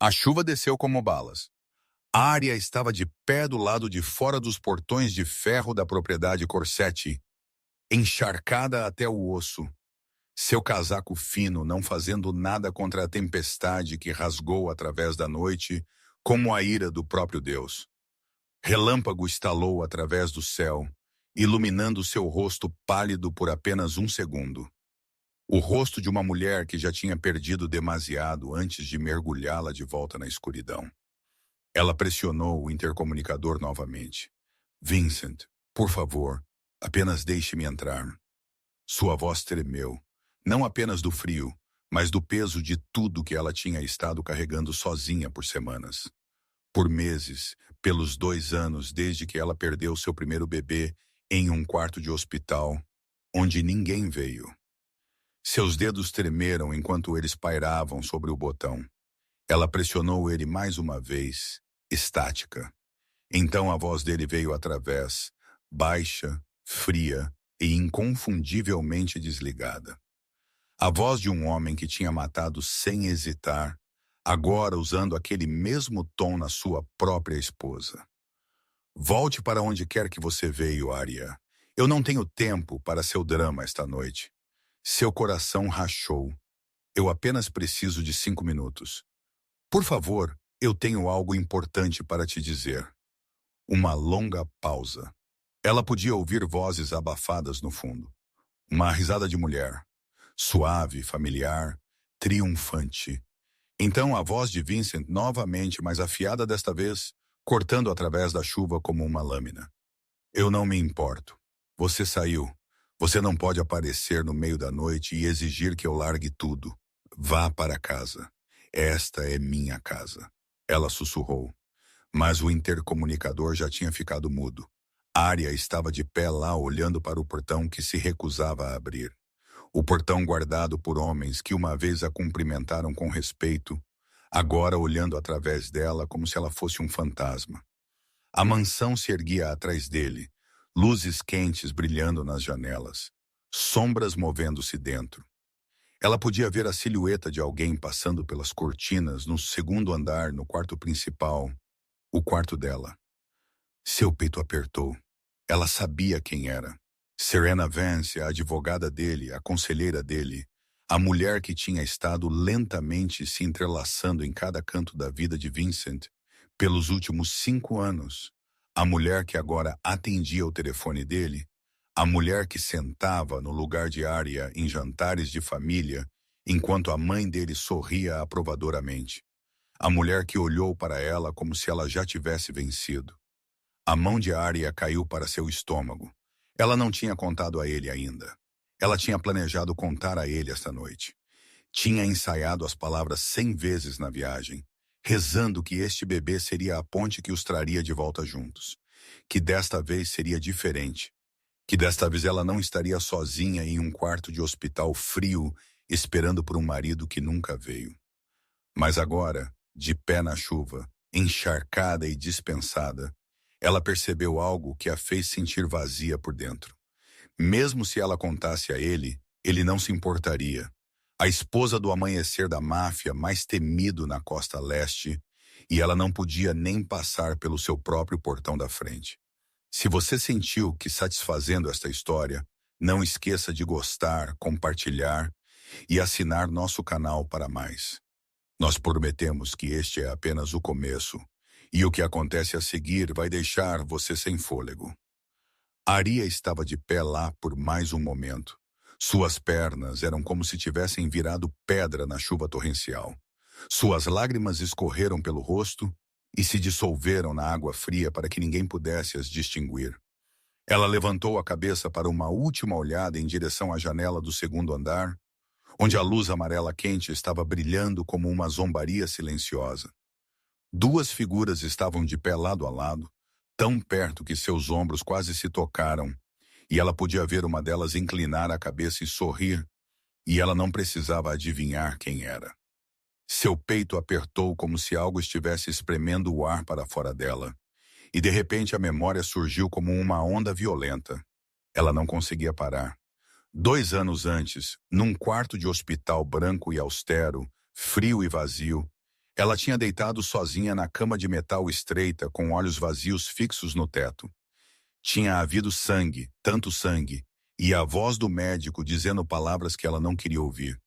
A chuva desceu como balas. Arya estava de pé do lado de fora dos portões de ferro da propriedade Corsetti, encharcada até o osso. Seu casaco fino não fazendo nada contra a tempestade que rasgou através da noite, como a ira do próprio Deus. Relâmpago estalou através do céu, iluminando seu rosto pálido por apenas um segundo. O rosto de uma mulher que já tinha perdido demasiado antes de mergulhá-la de volta na escuridão. Ela pressionou o intercomunicador novamente. Vincent, por favor, apenas deixe-me entrar. Sua voz tremeu, não apenas do frio, mas do peso de tudo que ela tinha estado carregando sozinha por semanas. Por meses, pelos 2 anos desde que ela perdeu seu primeiro bebê em um quarto de hospital, onde ninguém veio. Seus dedos tremeram enquanto eles pairavam sobre o botão. Ela pressionou ele mais uma vez, estática. Então a voz dele veio através, baixa, fria e inconfundivelmente desligada. A voz de um homem que tinha matado sem hesitar, agora usando aquele mesmo tom na sua própria esposa. Volte para onde quer que você veio, Arya. Eu não tenho tempo para seu drama esta noite. Seu coração rachou. Eu apenas preciso de 5 minutos. Por favor, eu tenho algo importante para te dizer. Uma longa pausa. Ela podia ouvir vozes abafadas no fundo. Uma risada de mulher. Suave, familiar, triunfante. Então a voz de Vincent novamente, mais afiada desta vez, cortando através da chuva como uma lâmina. Eu não me importo. Você saiu. Você não pode aparecer no meio da noite e exigir que eu largue tudo. Vá para casa. Esta é minha casa. Ela sussurrou. Mas o intercomunicador já tinha ficado mudo. Arya estava de pé lá olhando para o portão que se recusava a abrir. O portão guardado por homens que uma vez a cumprimentaram com respeito, agora olhando através dela como se ela fosse um fantasma. A mansão se erguia atrás dele, luzes quentes brilhando nas janelas, sombras movendo-se dentro. Ela podia ver a silhueta de alguém passando pelas cortinas no segundo andar, no quarto principal, o quarto dela. Seu peito apertou. Ela sabia quem era. Serena Vance, a advogada dele, a conselheira dele, a mulher que tinha estado lentamente se entrelaçando em cada canto da vida de Vincent pelos últimos 5 anos, a mulher que agora atendia o telefone dele, a mulher que sentava no lugar de Arya em jantares de família enquanto a mãe dele sorria aprovadoramente, a mulher que olhou para ela como se ela já tivesse vencido. A mão de Arya caiu para seu estômago. Ela não tinha contado a ele ainda. Ela tinha planejado contar a ele esta noite. Tinha ensaiado as palavras 100 vezes na viagem, rezando que este bebê seria a ponte que os traria de volta juntos. Que desta vez seria diferente. Que desta vez ela não estaria sozinha em um quarto de hospital frio, esperando por um marido que nunca veio. Mas agora, de pé na chuva, encharcada e dispensada, ela percebeu algo que a fez sentir vazia por dentro. Mesmo se ela contasse a ele, ele não se importaria. A esposa do amanhecer da máfia mais temido na costa leste, e ela não podia nem passar pelo seu próprio portão da frente. Se você sentiu que satisfazendo esta história, não esqueça de gostar, compartilhar e assinar nosso canal para mais. Nós prometemos que este é apenas o começo, e o que acontece a seguir vai deixar você sem fôlego. Arya estava de pé lá por mais um momento. Suas pernas eram como se tivessem virado pedra na chuva torrencial. Suas lágrimas escorreram pelo rosto e se dissolveram na água fria para que ninguém pudesse as distinguir. Ela levantou a cabeça para uma última olhada em direção à janela do segundo andar, onde a luz amarela quente estava brilhando como uma zombaria silenciosa. 2 figuras estavam de pé lado a lado, tão perto que seus ombros quase se tocaram, e ela podia ver uma delas inclinar a cabeça e sorrir, e ela não precisava adivinhar quem era. Seu peito apertou como se algo estivesse espremendo o ar para fora dela, e de repente a memória surgiu como uma onda violenta. Ela não conseguia parar. 2 anos antes, num quarto de hospital branco e austero, frio e vazio, Ela tinha deitado sozinha na cama de metal estreita, com olhos vazios fixos no teto. Tinha havido sangue, tanto sangue, e a voz do médico dizendo palavras que ela não queria ouvir.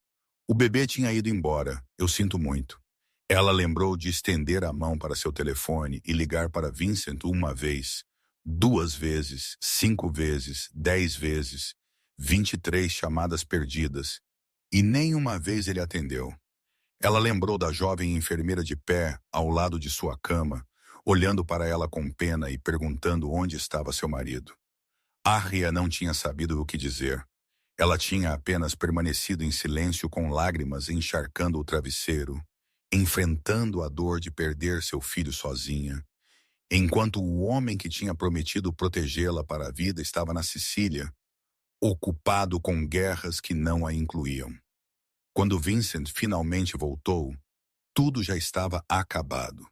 O bebê tinha ido embora, eu sinto muito. Ela lembrou de estender a mão para seu telefone e ligar para Vincent uma vez, 2 vezes, 5 vezes, 10 vezes, 23 chamadas perdidas, e nem uma vez ele atendeu. Ela lembrou da jovem enfermeira de pé ao lado de sua cama, olhando para ela com pena e perguntando onde estava seu marido. Arya não tinha sabido o que dizer. Ela tinha apenas permanecido em silêncio com lágrimas encharcando o travesseiro, enfrentando a dor de perder seu filho sozinha, enquanto o homem que tinha prometido protegê-la para a vida estava na Sicília, ocupado com guerras que não a incluíam. Quando Vincent finalmente voltou, tudo já estava acabado.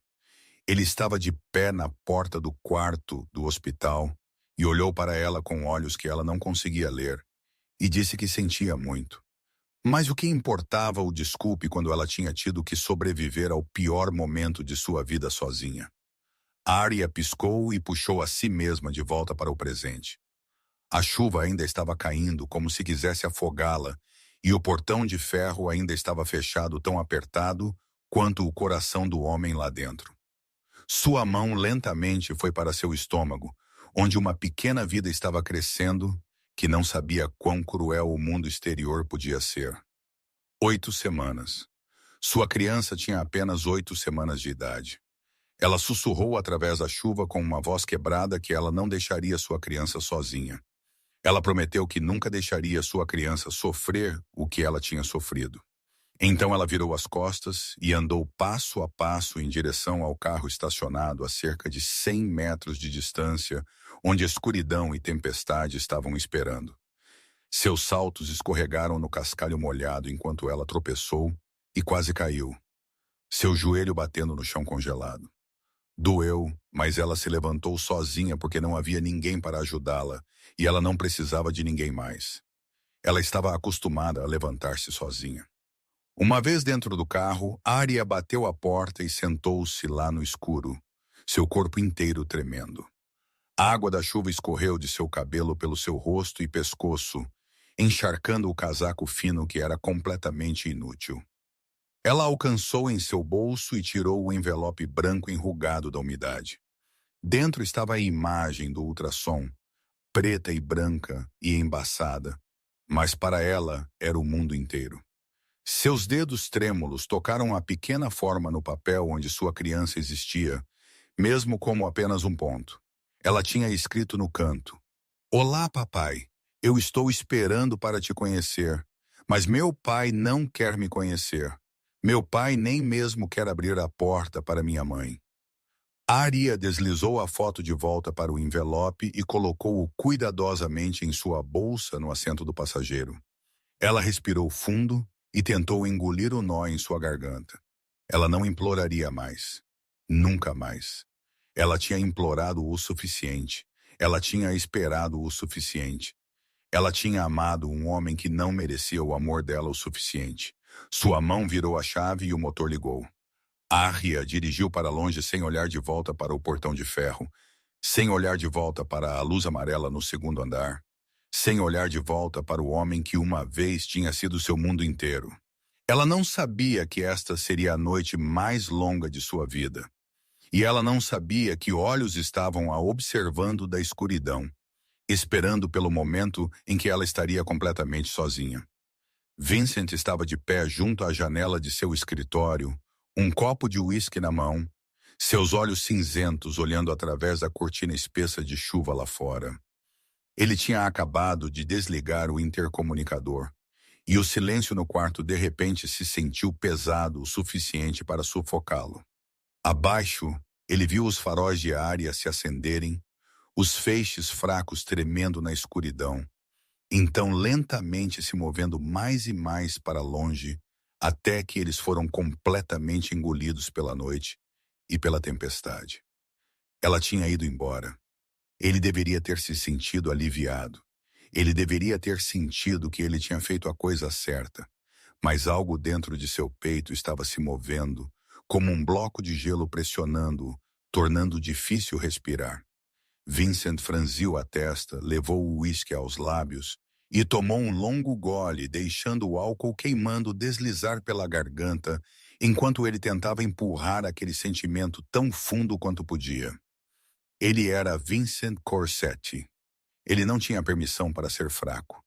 Ele estava de pé na porta do quarto do hospital e olhou para ela com olhos que ela não conseguia ler, e disse que sentia muito. Mas o que importava o desculpe quando ela tinha tido que sobreviver ao pior momento de sua vida sozinha? Arya piscou e puxou a si mesma de volta para o presente. A chuva ainda estava caindo como se quisesse afogá-la, e o portão de ferro ainda estava fechado tão apertado quanto o coração do homem lá dentro. Sua mão lentamente foi para seu estômago, onde uma pequena vida estava crescendo, que não sabia quão cruel o mundo exterior podia ser. 8 semanas. Sua criança tinha apenas 8 semanas de idade. Ela sussurrou através da chuva com uma voz quebrada que ela não deixaria sua criança sozinha. Ela prometeu que nunca deixaria sua criança sofrer o que ela tinha sofrido. Então ela virou as costas e andou passo a passo em direção ao carro estacionado a cerca de 100 metros de distância, onde escuridão e tempestade estavam esperando. Seus saltos escorregaram no cascalho molhado enquanto ela tropeçou e quase caiu, seu joelho batendo no chão congelado. Doeu, mas ela se levantou sozinha porque não havia ninguém para ajudá-la e ela não precisava de ninguém mais. Ela estava acostumada a levantar-se sozinha. Uma vez dentro do carro, Arya bateu a porta e sentou-se lá no escuro, seu corpo inteiro tremendo. A água da chuva escorreu de seu cabelo pelo seu rosto e pescoço, encharcando o casaco fino que era completamente inútil. Ela alcançou em seu bolso e tirou o envelope branco enrugado da umidade. Dentro estava a imagem do ultrassom, preta e branca e embaçada, mas para ela era o mundo inteiro. Seus dedos trêmulos tocaram a pequena forma no papel onde sua criança existia, mesmo como apenas um ponto. Ela tinha escrito no canto: "Olá, papai. Eu estou esperando para te conhecer, mas meu pai não quer me conhecer. Meu pai nem mesmo quer abrir a porta para minha mãe." Arya deslizou a foto de volta para o envelope e colocou-o cuidadosamente em sua bolsa no assento do passageiro. Ela respirou fundo e tentou engolir o nó em sua garganta. Ela não imploraria mais. Nunca mais. Ela tinha implorado o suficiente. Ela tinha esperado o suficiente. Ela tinha amado um homem que não merecia o amor dela o suficiente. Sua mão virou a chave e o motor ligou. Arya dirigiu para longe sem olhar de volta para o portão de ferro, sem olhar de volta para a luz amarela no segundo andar, sem olhar de volta para o homem que uma vez tinha sido seu mundo inteiro. Ela não sabia que esta seria a noite mais longa de sua vida. E ela não sabia que olhos estavam a observando da escuridão, esperando pelo momento em que ela estaria completamente sozinha. Vincent estava de pé junto à janela de seu escritório, um copo de uísque na mão, seus olhos cinzentos olhando através da cortina espessa de chuva lá fora. Ele tinha acabado de desligar o intercomunicador, e o silêncio no quarto de repente se sentiu pesado o suficiente para sufocá-lo. Abaixo, ele viu os faróis de Arya se acenderem, os feixes fracos tremendo na escuridão, então lentamente se movendo mais e mais para longe, até que eles foram completamente engolidos pela noite e pela tempestade. Ela tinha ido embora. Ele deveria ter se sentido aliviado. Ele deveria ter sentido que ele tinha feito a coisa certa. Mas algo dentro de seu peito estava se movendo, como um bloco de gelo pressionando-o, tornando difícil respirar. Vincent franziu a testa, levou o uísque aos lábios e tomou um longo gole, deixando o álcool queimando deslizar pela garganta, enquanto ele tentava empurrar aquele sentimento tão fundo quanto podia. Ele era Vincent Corsetti. Ele não tinha permissão para ser fraco.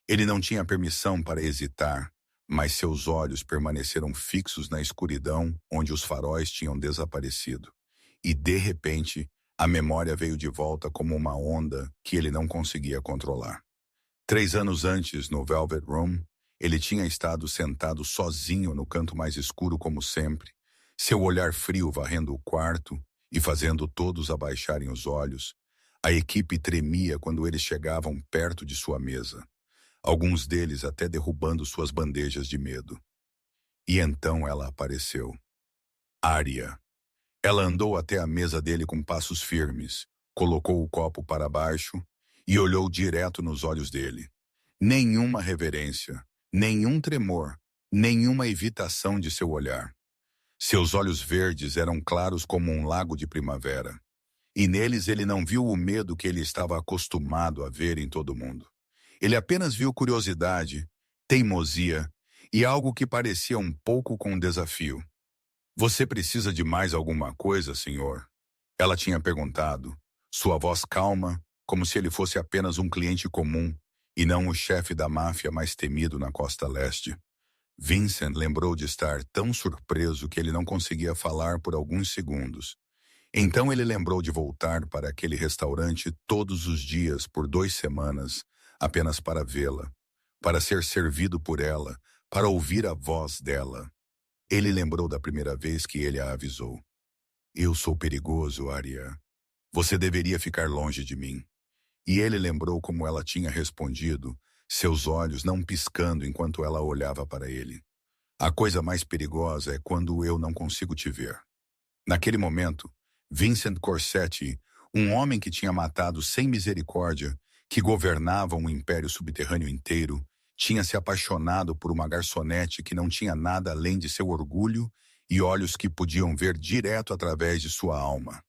Ele não tinha permissão para hesitar, mas seus olhos permaneceram fixos na escuridão onde os faróis tinham desaparecido. E, de repente, a memória veio de volta como uma onda que ele não conseguia controlar. 3 anos antes, no Velvet Room, ele tinha estado sentado sozinho no canto mais escuro como sempre, seu olhar frio varrendo o quarto e fazendo todos abaixarem os olhos. A equipe tremia quando eles chegavam perto de sua mesa, alguns deles até derrubando suas bandejas de medo. E então ela apareceu. Arya. Ela andou até a mesa dele com passos firmes, colocou o copo para baixo e olhou direto nos olhos dele. Nenhuma reverência, nenhum tremor, nenhuma evitação de seu olhar. Seus olhos verdes eram claros como um lago de primavera, e neles ele não viu o medo que ele estava acostumado a ver em todo mundo. Ele apenas viu curiosidade, teimosia e algo que parecia um pouco com um desafio. Você precisa de mais alguma coisa, senhor? Ela tinha perguntado, sua voz calma, como se ele fosse apenas um cliente comum e não o chefe da máfia mais temido na costa leste. Vincent lembrou de estar tão surpreso que ele não conseguia falar por alguns segundos. Então ele lembrou de voltar para aquele restaurante todos os dias por 2 semanas, apenas para vê-la, para ser servido por ela, para ouvir a voz dela. Ele lembrou da primeira vez que ele a avisou. Eu sou perigoso, Arya. Você deveria ficar longe de mim. E ele lembrou como ela tinha respondido, seus olhos não piscando enquanto ela olhava para ele. A coisa mais perigosa é quando eu não consigo te ver. Naquele momento, Vincent Corsetti, um homem que tinha matado sem misericórdia, que governava um império subterrâneo inteiro, tinha se apaixonado por uma garçonete que não tinha nada além de seu orgulho e olhos que podiam ver direto através de sua alma.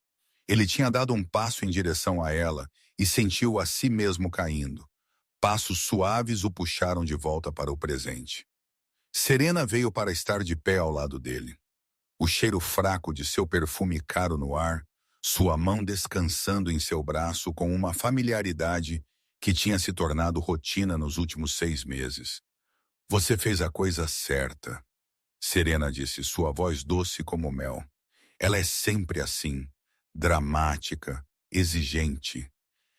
Ele tinha dado um passo em direção a ela e sentiu a si mesmo caindo. Passos suaves o puxaram de volta para o presente. Serena veio para estar de pé ao lado dele. O cheiro fraco de seu perfume caro no ar, sua mão descansando em seu braço com uma familiaridade que tinha se tornado rotina nos últimos 6 meses. Você fez a coisa certa, Serena disse, sua voz doce como mel. Ela é sempre assim, dramática, exigente.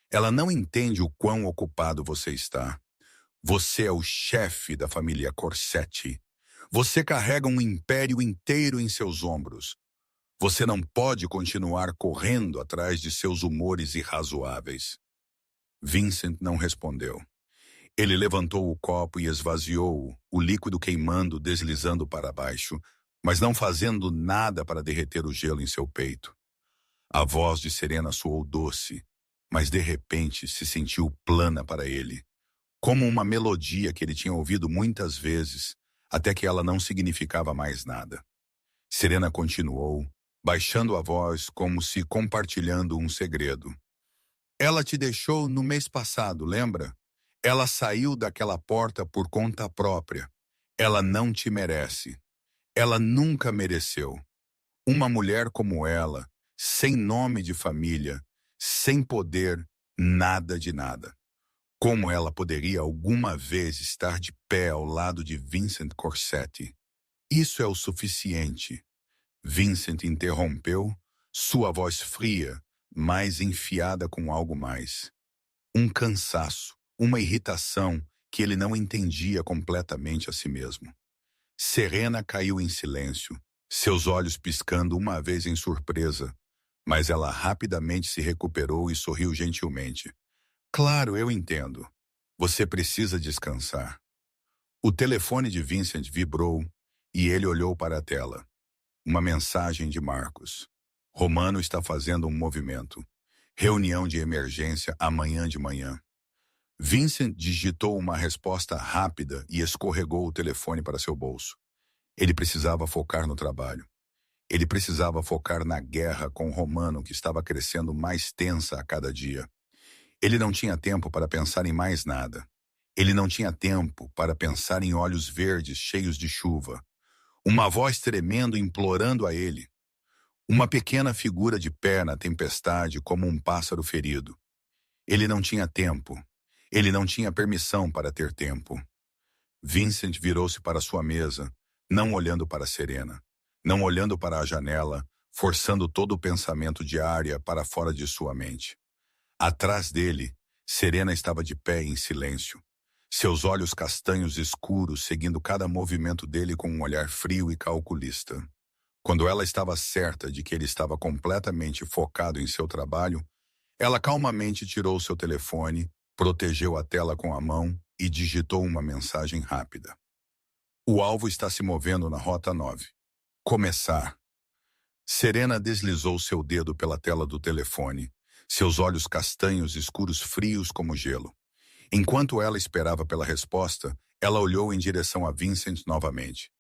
Ela não entende o quão ocupado você está. Você é o chefe da família Corsetti. Você carrega um império inteiro em seus ombros. Você não pode continuar correndo atrás de seus humores irrazoáveis. Vincent não respondeu. Ele levantou o copo e esvaziou-o, o líquido queimando, deslizando para baixo, mas não fazendo nada para derreter o gelo em seu peito. A voz de Serena soou doce, mas de repente se sentiu plana para ele, como uma melodia que ele tinha ouvido muitas vezes, até que ela não significava mais nada. Serena continuou, baixando a voz como se compartilhando um segredo. Ela te deixou no mês passado, lembra? Ela saiu daquela porta por conta própria. Ela não te merece. Ela nunca mereceu. Uma mulher como ela, sem nome de família, sem poder, nada de nada. Como ela poderia alguma vez estar de pé ao lado de Vincent Corsetti? Isso é o suficiente. Vincent interrompeu, sua voz fria, mas enfiada com algo mais. Um cansaço, uma irritação que ele não entendia completamente a si mesmo. Serena caiu em silêncio, seus olhos piscando uma vez em surpresa, mas ela rapidamente se recuperou e sorriu gentilmente. Claro, eu entendo. Você precisa descansar. O telefone de Vincent vibrou e ele olhou para a tela. Uma mensagem de Marcos. Romano está fazendo um movimento. Reunião de emergência amanhã de manhã. Vincent digitou uma resposta rápida e escorregou o telefone para seu bolso. Ele precisava focar no trabalho. Ele precisava focar na guerra com Romano, que estava crescendo mais tensa a cada dia. Ele não tinha tempo para pensar em mais nada. Ele não tinha tempo para pensar em olhos verdes cheios de chuva. Uma voz tremendo implorando a ele. Uma pequena figura de pé na tempestade como um pássaro ferido. Ele não tinha tempo. Ele não tinha permissão para ter tempo. Vincent virou-se para sua mesa, não olhando para Serena, não olhando para a janela, forçando todo o pensamento de Arya para fora de sua mente. Atrás dele, Serena estava de pé em silêncio, seus olhos castanhos escuros seguindo cada movimento dele com um olhar frio e calculista. Quando ela estava certa de que ele estava completamente focado em seu trabalho, ela calmamente tirou seu telefone, protegeu a tela com a mão e digitou uma mensagem rápida. O alvo está se movendo na Rota 9. Começar. Serena deslizou seu dedo pela tela do telefone, seus olhos castanhos escuros frios como gelo. Enquanto ela esperava pela resposta, ela olhou em direção a Vincent novamente.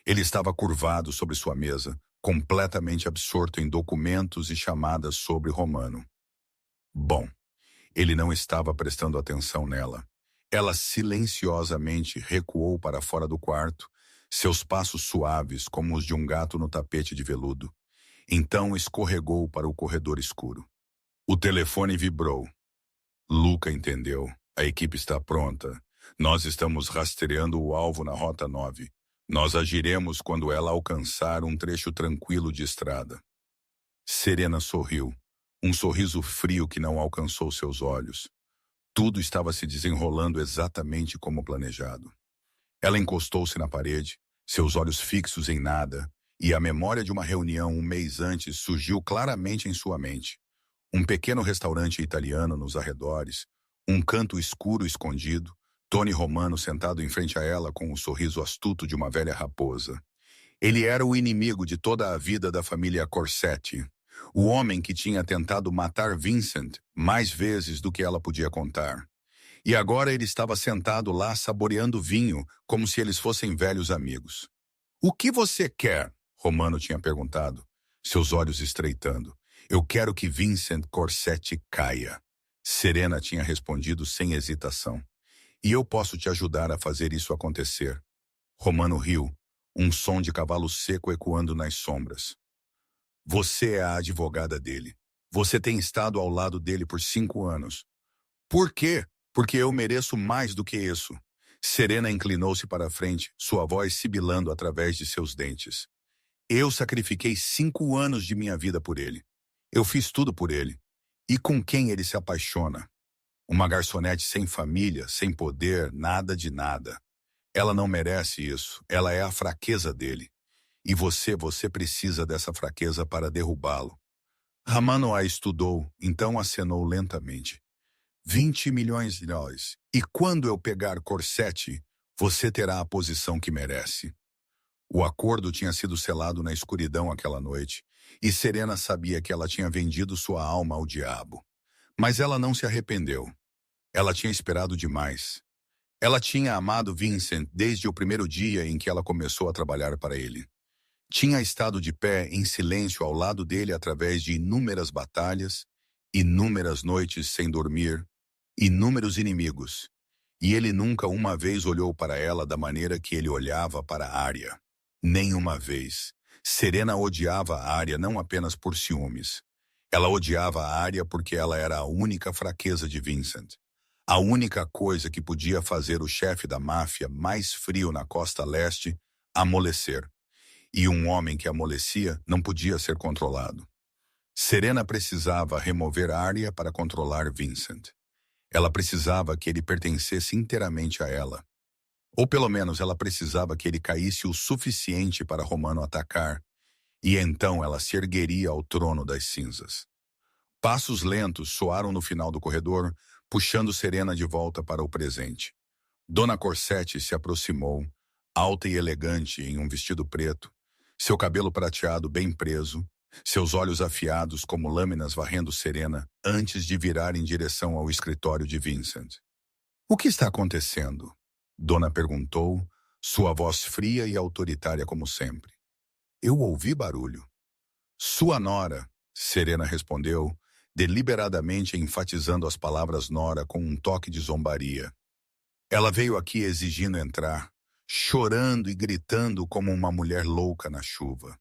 Ele estava curvado sobre sua mesa, completamente absorto em documentos e chamadas sobre Romano. Bom, ele não estava prestando atenção nela. Ela silenciosamente recuou para fora do quarto, seus passos suaves como os de um gato no tapete de veludo. Então escorregou para o corredor escuro. O telefone vibrou. Luca entendeu. A equipe está pronta. Nós estamos rastreando o alvo na Rota 9. Nós agiremos quando ela alcançar um trecho tranquilo de estrada. Serena sorriu. Um sorriso frio que não alcançou seus olhos. Tudo estava se desenrolando exatamente como planejado. Ela encostou-se na parede, seus olhos fixos em nada, e a memória de uma reunião um mês antes surgiu claramente em sua mente. Um pequeno restaurante italiano nos arredores, um canto escuro escondido, Tony Romano sentado em frente a ela com o sorriso astuto de uma velha raposa. Ele era o inimigo de toda a vida da família Corsetti. O homem que tinha tentado matar Vincent mais vezes do que ela podia contar. E agora ele estava sentado lá saboreando vinho, como se eles fossem velhos amigos. "O que você quer?" Romano tinha perguntado, seus olhos estreitando. "Eu quero que Vincent Corsetti caia." Serena tinha respondido sem hesitação. "E eu posso te ajudar a fazer isso acontecer." Romano riu, um som de cavalo seco ecoando nas sombras. "Você é a advogada dele. Você tem estado ao lado dele por 5 anos. Por quê? Porque eu mereço mais do que isso." Serena inclinou-se para a frente, sua voz sibilando através de seus dentes. "Eu sacrifiquei 5 anos de minha vida por ele. Eu fiz tudo por ele. E com quem ele se apaixona? Uma garçonete sem família, sem poder, nada de nada. Ela não merece isso. Ela é a fraqueza dele. E você precisa dessa fraqueza para derrubá-lo." Romano a estudou, então acenou lentamente. 20 milhões de dólares. E quando eu pegar Corsetti, você terá a posição que merece." O acordo tinha sido selado na escuridão aquela noite, e Serena sabia que ela tinha vendido sua alma ao diabo. Mas ela não se arrependeu. Ela tinha esperado demais. Ela tinha amado Vincent desde o primeiro dia em que ela começou a trabalhar para ele. Tinha estado de pé em silêncio ao lado dele através de inúmeras batalhas, inúmeras noites sem dormir, inúmeros inimigos. E ele nunca uma vez olhou para ela da maneira que ele olhava para Arya. Nenhuma vez. Serena odiava a Arya não apenas por ciúmes. Ela odiava a Arya porque ela era a única fraqueza de Vincent. A única coisa que podia fazer o chefe da máfia mais frio na costa leste amolecer. E um homem que amolecia não podia ser controlado. Serena precisava remover Arya para controlar Vincent. Ela precisava que ele pertencesse inteiramente a ela. Ou pelo menos ela precisava que ele caísse o suficiente para Romano atacar, e então ela se ergueria ao trono das cinzas. Passos lentos soaram no final do corredor, puxando Serena de volta para o presente. Dona Corsetti se aproximou, alta e elegante em um vestido preto, seu cabelo prateado bem preso, seus olhos afiados como lâminas varrendo Serena antes de virar em direção ao escritório de Vincent. "O que está acontecendo?" Dona perguntou, sua voz fria e autoritária como sempre. "Eu ouvi barulho." Sua nora, Serena respondeu, deliberadamente enfatizando as palavras nora com um toque de zombaria. Ela veio aqui exigindo entrar, chorando e gritando como uma mulher louca na chuva.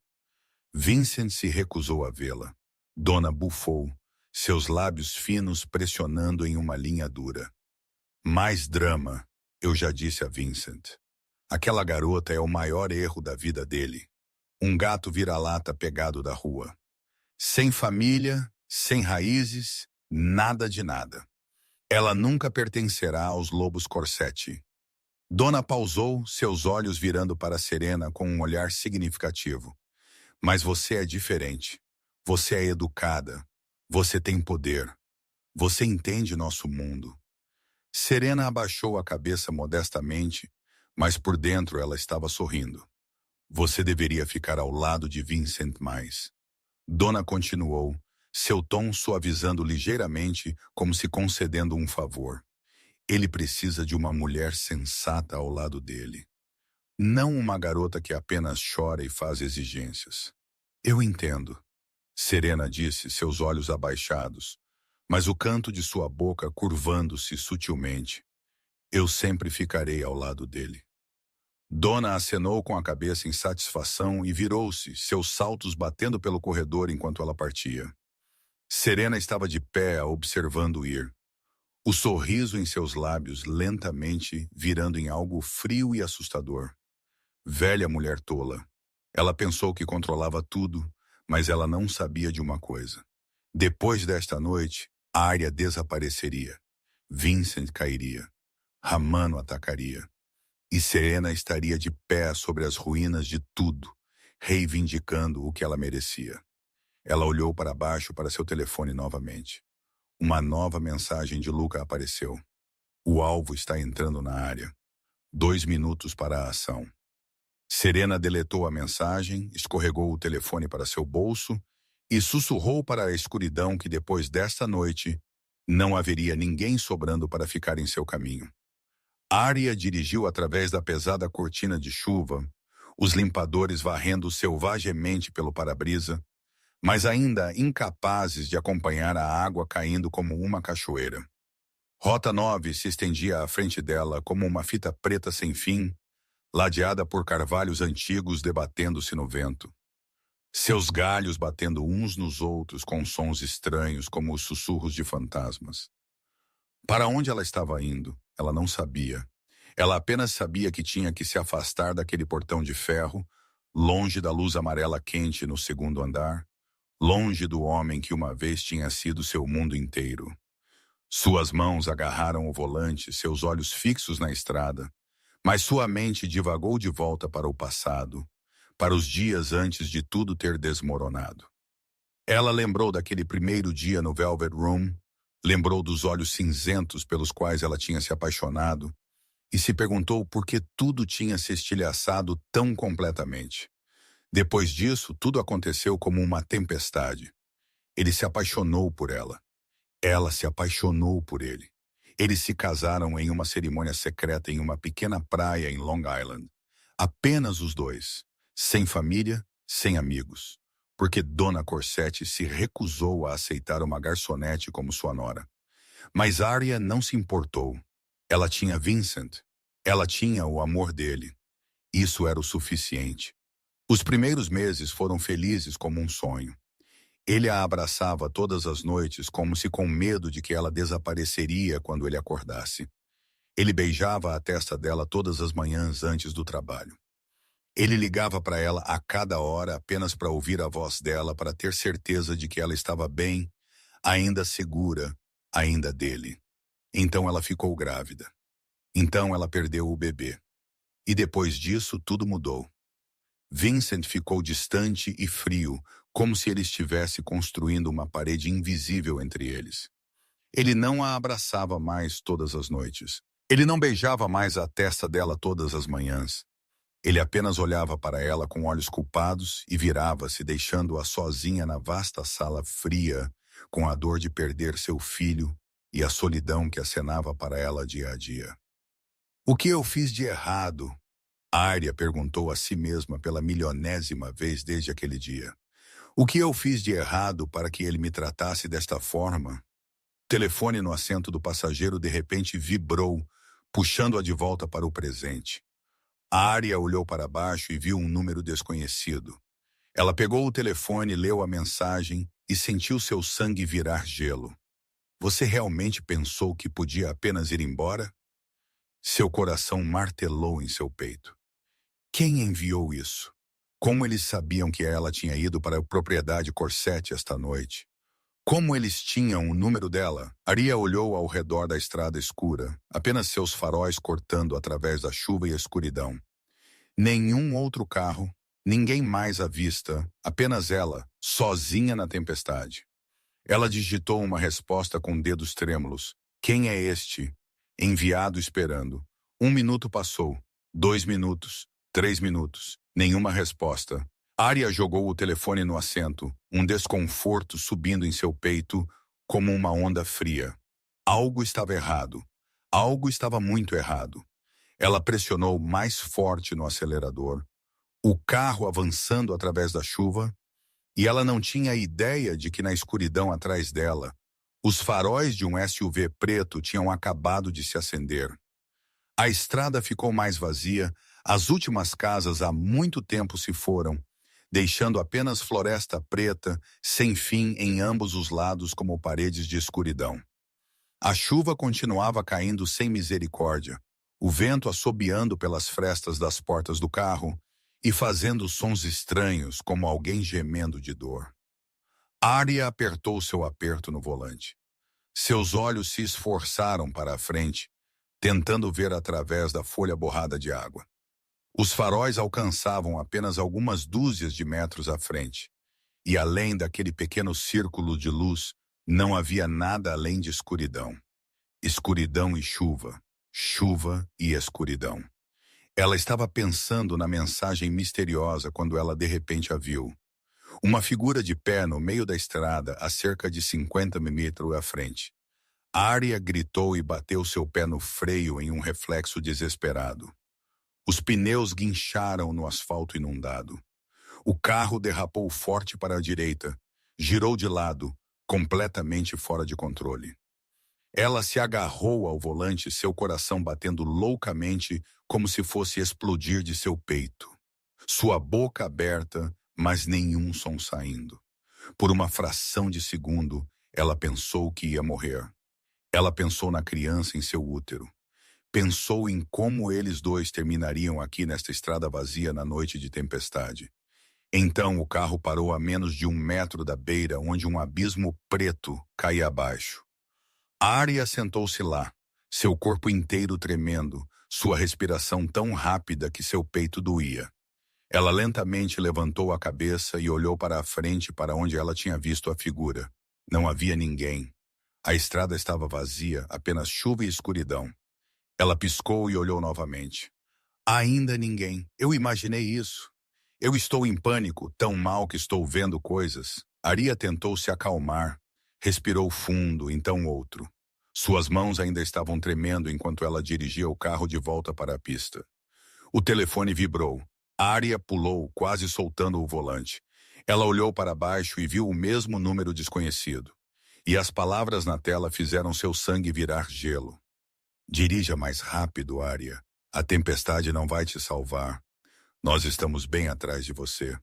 Vincent se recusou a vê-la. Dona bufou, seus lábios finos pressionando em uma linha dura. Mais drama, eu já disse a Vincent. Aquela garota é o maior erro da vida dele. Um gato vira-lata pegado da rua. Sem família, sem raízes, nada de nada. Ela nunca pertencerá aos lobos Corsetti. Dona pausou, seus olhos virando para Serena com um olhar significativo. Mas você é diferente. Você é educada. Você tem poder. Você entende nosso mundo. Serena abaixou a cabeça modestamente, mas por dentro ela estava sorrindo. Você deveria ficar ao lado de Vincent mais. Dona continuou, seu tom suavizando ligeiramente, como se concedendo um favor. Ele precisa de uma mulher sensata ao lado dele. Não uma garota que apenas chora e faz exigências. Eu entendo, Serena disse, seus olhos abaixados, mas o canto de sua boca curvando-se sutilmente. Eu sempre ficarei ao lado dele. Dona acenou com a cabeça em satisfação e virou-se, seus saltos batendo pelo corredor enquanto ela partia. Serena estava de pé, observando ir. O sorriso em seus lábios lentamente virando em algo frio e assustador. Velha mulher tola. Ela pensou que controlava tudo, mas ela não sabia de uma coisa. Depois desta noite, a área desapareceria. Vincent cairia. Ramano atacaria. E Serena estaria de pé sobre as ruínas de tudo, reivindicando o que ela merecia. Ela olhou para baixo para seu telefone novamente. Uma nova mensagem de Luca apareceu. O alvo está entrando na área. 2 minutos para a ação. Serena deletou a mensagem, escorregou o telefone para seu bolso e sussurrou para a escuridão que depois desta noite não haveria ninguém sobrando para ficar em seu caminho. Arya dirigiu através da pesada cortina de chuva, os limpadores varrendo selvagemente pelo para-brisa, mas ainda incapazes de acompanhar a água caindo como uma cachoeira. Rota 9 se estendia à frente dela como uma fita preta sem fim, ladeada por carvalhos antigos debatendo-se no vento. Seus galhos batendo uns nos outros com sons estranhos como os sussurros de fantasmas. Para onde ela estava indo, ela não sabia. Ela apenas sabia que tinha que se afastar daquele portão de ferro, longe da luz amarela quente no segundo andar, longe do homem que uma vez tinha sido seu mundo inteiro. Suas mãos agarraram o volante, seus olhos fixos na estrada, mas sua mente divagou de volta para o passado, para os dias antes de tudo ter desmoronado. Ela lembrou daquele primeiro dia no Velvet Room, lembrou dos olhos cinzentos pelos quais ela tinha se apaixonado e se perguntou por que tudo tinha se estilhaçado tão completamente. Depois disso, tudo aconteceu como uma tempestade. Ele se apaixonou por ela. Ela se apaixonou por ele. Eles se casaram em uma cerimônia secreta em uma pequena praia em Long Island. Apenas os dois, sem família, sem amigos, porque Dona Corsetti se recusou a aceitar uma garçonete como sua nora. Mas Arya não se importou. Ela tinha Vincent. Ela tinha o amor dele. Isso era o suficiente. Os primeiros meses foram felizes como um sonho. Ele a abraçava todas as noites como se com medo de que ela desapareceria quando ele acordasse. Ele beijava a testa dela todas as manhãs antes do trabalho. Ele ligava para ela a cada hora apenas para ouvir a voz dela, para ter certeza de que ela estava bem, ainda segura, ainda dele. Então ela ficou grávida. Então ela perdeu o bebê. E depois disso tudo mudou. Vincent ficou distante e frio, como se ele estivesse construindo uma parede invisível entre eles. Ele não a abraçava mais todas as noites. Ele não beijava mais a testa dela todas as manhãs. Ele apenas olhava para ela com olhos culpados e virava-se, deixando-a sozinha na vasta sala fria, com a dor de perder seu filho e a solidão que acenava para ela dia a dia. O que eu fiz de errado? Arya perguntou a si mesma pela milionésima vez desde aquele dia. O que eu fiz de errado para que ele me tratasse desta forma? O telefone no assento do passageiro de repente vibrou, puxando-a de volta para o presente. A Arya olhou para baixo e viu um número desconhecido. Ela pegou o telefone, leu a mensagem e sentiu seu sangue virar gelo. Você realmente pensou que podia apenas ir embora? Seu coração martelou em seu peito. Quem enviou isso? Como eles sabiam que ela tinha ido para a propriedade Corsetti esta noite? Como eles tinham o número dela? Arya olhou ao redor da estrada escura, apenas seus faróis cortando através da chuva e escuridão. Nenhum outro carro, ninguém mais à vista, apenas ela, sozinha na tempestade. Ela digitou uma resposta com dedos trêmulos. Quem é este? Enviado esperando. 1 minuto passou. 2 minutos. 3 minutos. Nenhuma resposta. Arya jogou o telefone no assento, um desconforto subindo em seu peito como uma onda fria. Algo estava errado. Algo estava muito errado. Ela pressionou mais forte no acelerador, o carro avançando através da chuva, e ela não tinha ideia de que na escuridão atrás dela, os faróis de um SUV preto tinham acabado de se acender. A estrada ficou mais vazia, as últimas casas há muito tempo se foram, deixando apenas floresta preta, sem fim em ambos os lados como paredes de escuridão. A chuva continuava caindo sem misericórdia, o vento assobiando pelas frestas das portas do carro e fazendo sons estranhos como alguém gemendo de dor. Arya apertou seu aperto no volante. Seus olhos se esforçaram para a frente, tentando ver através da folha borrada de água. Os faróis alcançavam apenas algumas dúzias de metros à frente, e além daquele pequeno círculo de luz, não havia nada além de escuridão. Escuridão e chuva, chuva e escuridão. Ela estava pensando na mensagem misteriosa quando ela de repente a viu. Uma figura de pé no meio da estrada a cerca de 50 metros à frente. Arya gritou e bateu seu pé no freio em um reflexo desesperado. Os pneus guincharam no asfalto inundado. O carro derrapou forte para a direita, girou de lado, completamente fora de controle. Ela se agarrou ao volante, seu coração batendo loucamente como se fosse explodir de seu peito. Sua boca aberta, mas nenhum som saindo. Por uma fração de segundo, ela pensou que ia morrer. Ela pensou na criança em seu útero. Pensou em como eles dois terminariam aqui nesta estrada vazia na noite de tempestade. Então o carro parou a menos de 1 metro da beira, onde um abismo preto caía abaixo. Arya sentou-se lá, seu corpo inteiro tremendo, sua respiração tão rápida que seu peito doía. Ela lentamente levantou a cabeça e olhou para a frente para onde ela tinha visto a figura. Não havia ninguém. A estrada estava vazia, apenas chuva e escuridão. Ela piscou e olhou novamente. Ainda ninguém. Eu imaginei isso. Eu estou em pânico, tão mal que estou vendo coisas. Arya tentou se acalmar. Respirou fundo, então outro. Suas mãos ainda estavam tremendo enquanto ela dirigia o carro de volta para a pista. O telefone vibrou. Arya pulou, quase soltando o volante. Ela olhou para baixo e viu o mesmo número desconhecido. E as palavras na tela fizeram seu sangue virar gelo. Dirija mais rápido, Arya. A tempestade não vai te salvar. Nós estamos bem atrás de você.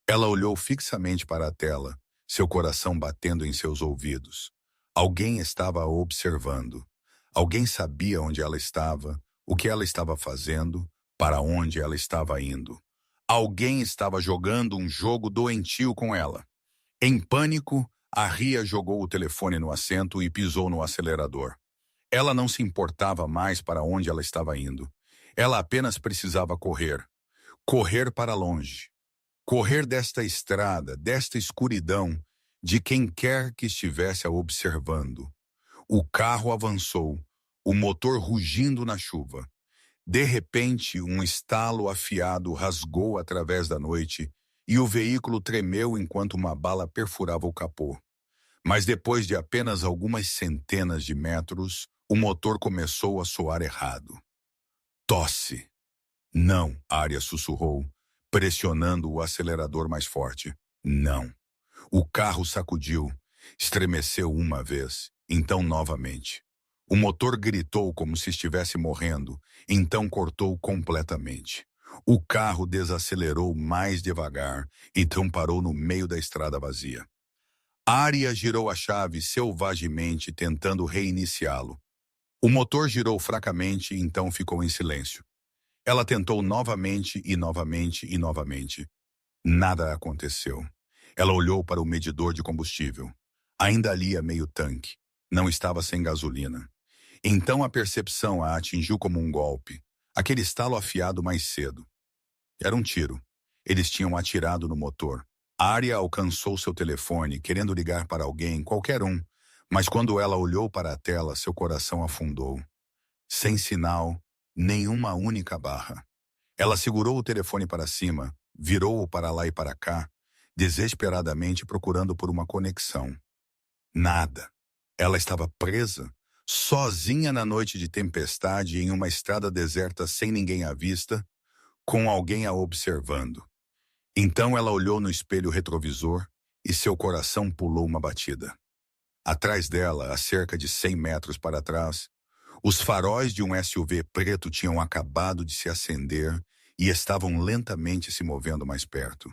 Ela olhou fixamente para a tela, seu coração batendo em seus ouvidos. Alguém estava a observando. Alguém sabia onde ela estava, o que ela estava fazendo, para onde ela estava indo. Alguém estava jogando um jogo doentio com ela. Em pânico, Arya jogou o telefone no assento e pisou no acelerador. Ela não se importava mais para onde ela estava indo. Ela apenas precisava correr. Correr para longe. Correr desta estrada, desta escuridão, de quem quer que estivesse a observando. O carro avançou, o motor rugindo na chuva. De repente, um estalo afiado rasgou através da noite e o veículo tremeu enquanto uma bala perfurava o capô. Mas depois de apenas algumas centenas de metros, o motor começou a soar errado. Tosse. Não, Arya sussurrou, pressionando o acelerador mais forte. Não. O carro sacudiu, estremeceu uma vez, então novamente. O motor gritou como se estivesse morrendo, então cortou completamente. O carro desacelerou mais devagar, então parou no meio da estrada vazia. Arya girou a chave selvagemente, tentando reiniciá-lo. O motor girou fracamente, então ficou em silêncio. Ela tentou novamente e novamente e novamente. Nada aconteceu. Ela olhou para o medidor de combustível. Ainda ali a meio tanque. Não estava sem gasolina. Então a percepção a atingiu como um golpe. Aquele estalo afiado mais cedo. Era um tiro. Eles tinham atirado no motor. Arya alcançou seu telefone, querendo ligar para alguém, qualquer um. Mas quando ela olhou para a tela, seu coração afundou. Sem sinal, nenhuma única barra. Ela segurou o telefone para cima, virou-o para lá e para cá, desesperadamente procurando por uma conexão. Nada. Ela estava presa, sozinha na noite de tempestade em uma estrada deserta sem ninguém à vista, com alguém a observando. Então ela olhou no espelho retrovisor e seu coração pulou uma batida. Atrás dela, a cerca de 100 metros para trás, os faróis de um SUV preto tinham acabado de se acender e estavam lentamente se movendo mais perto.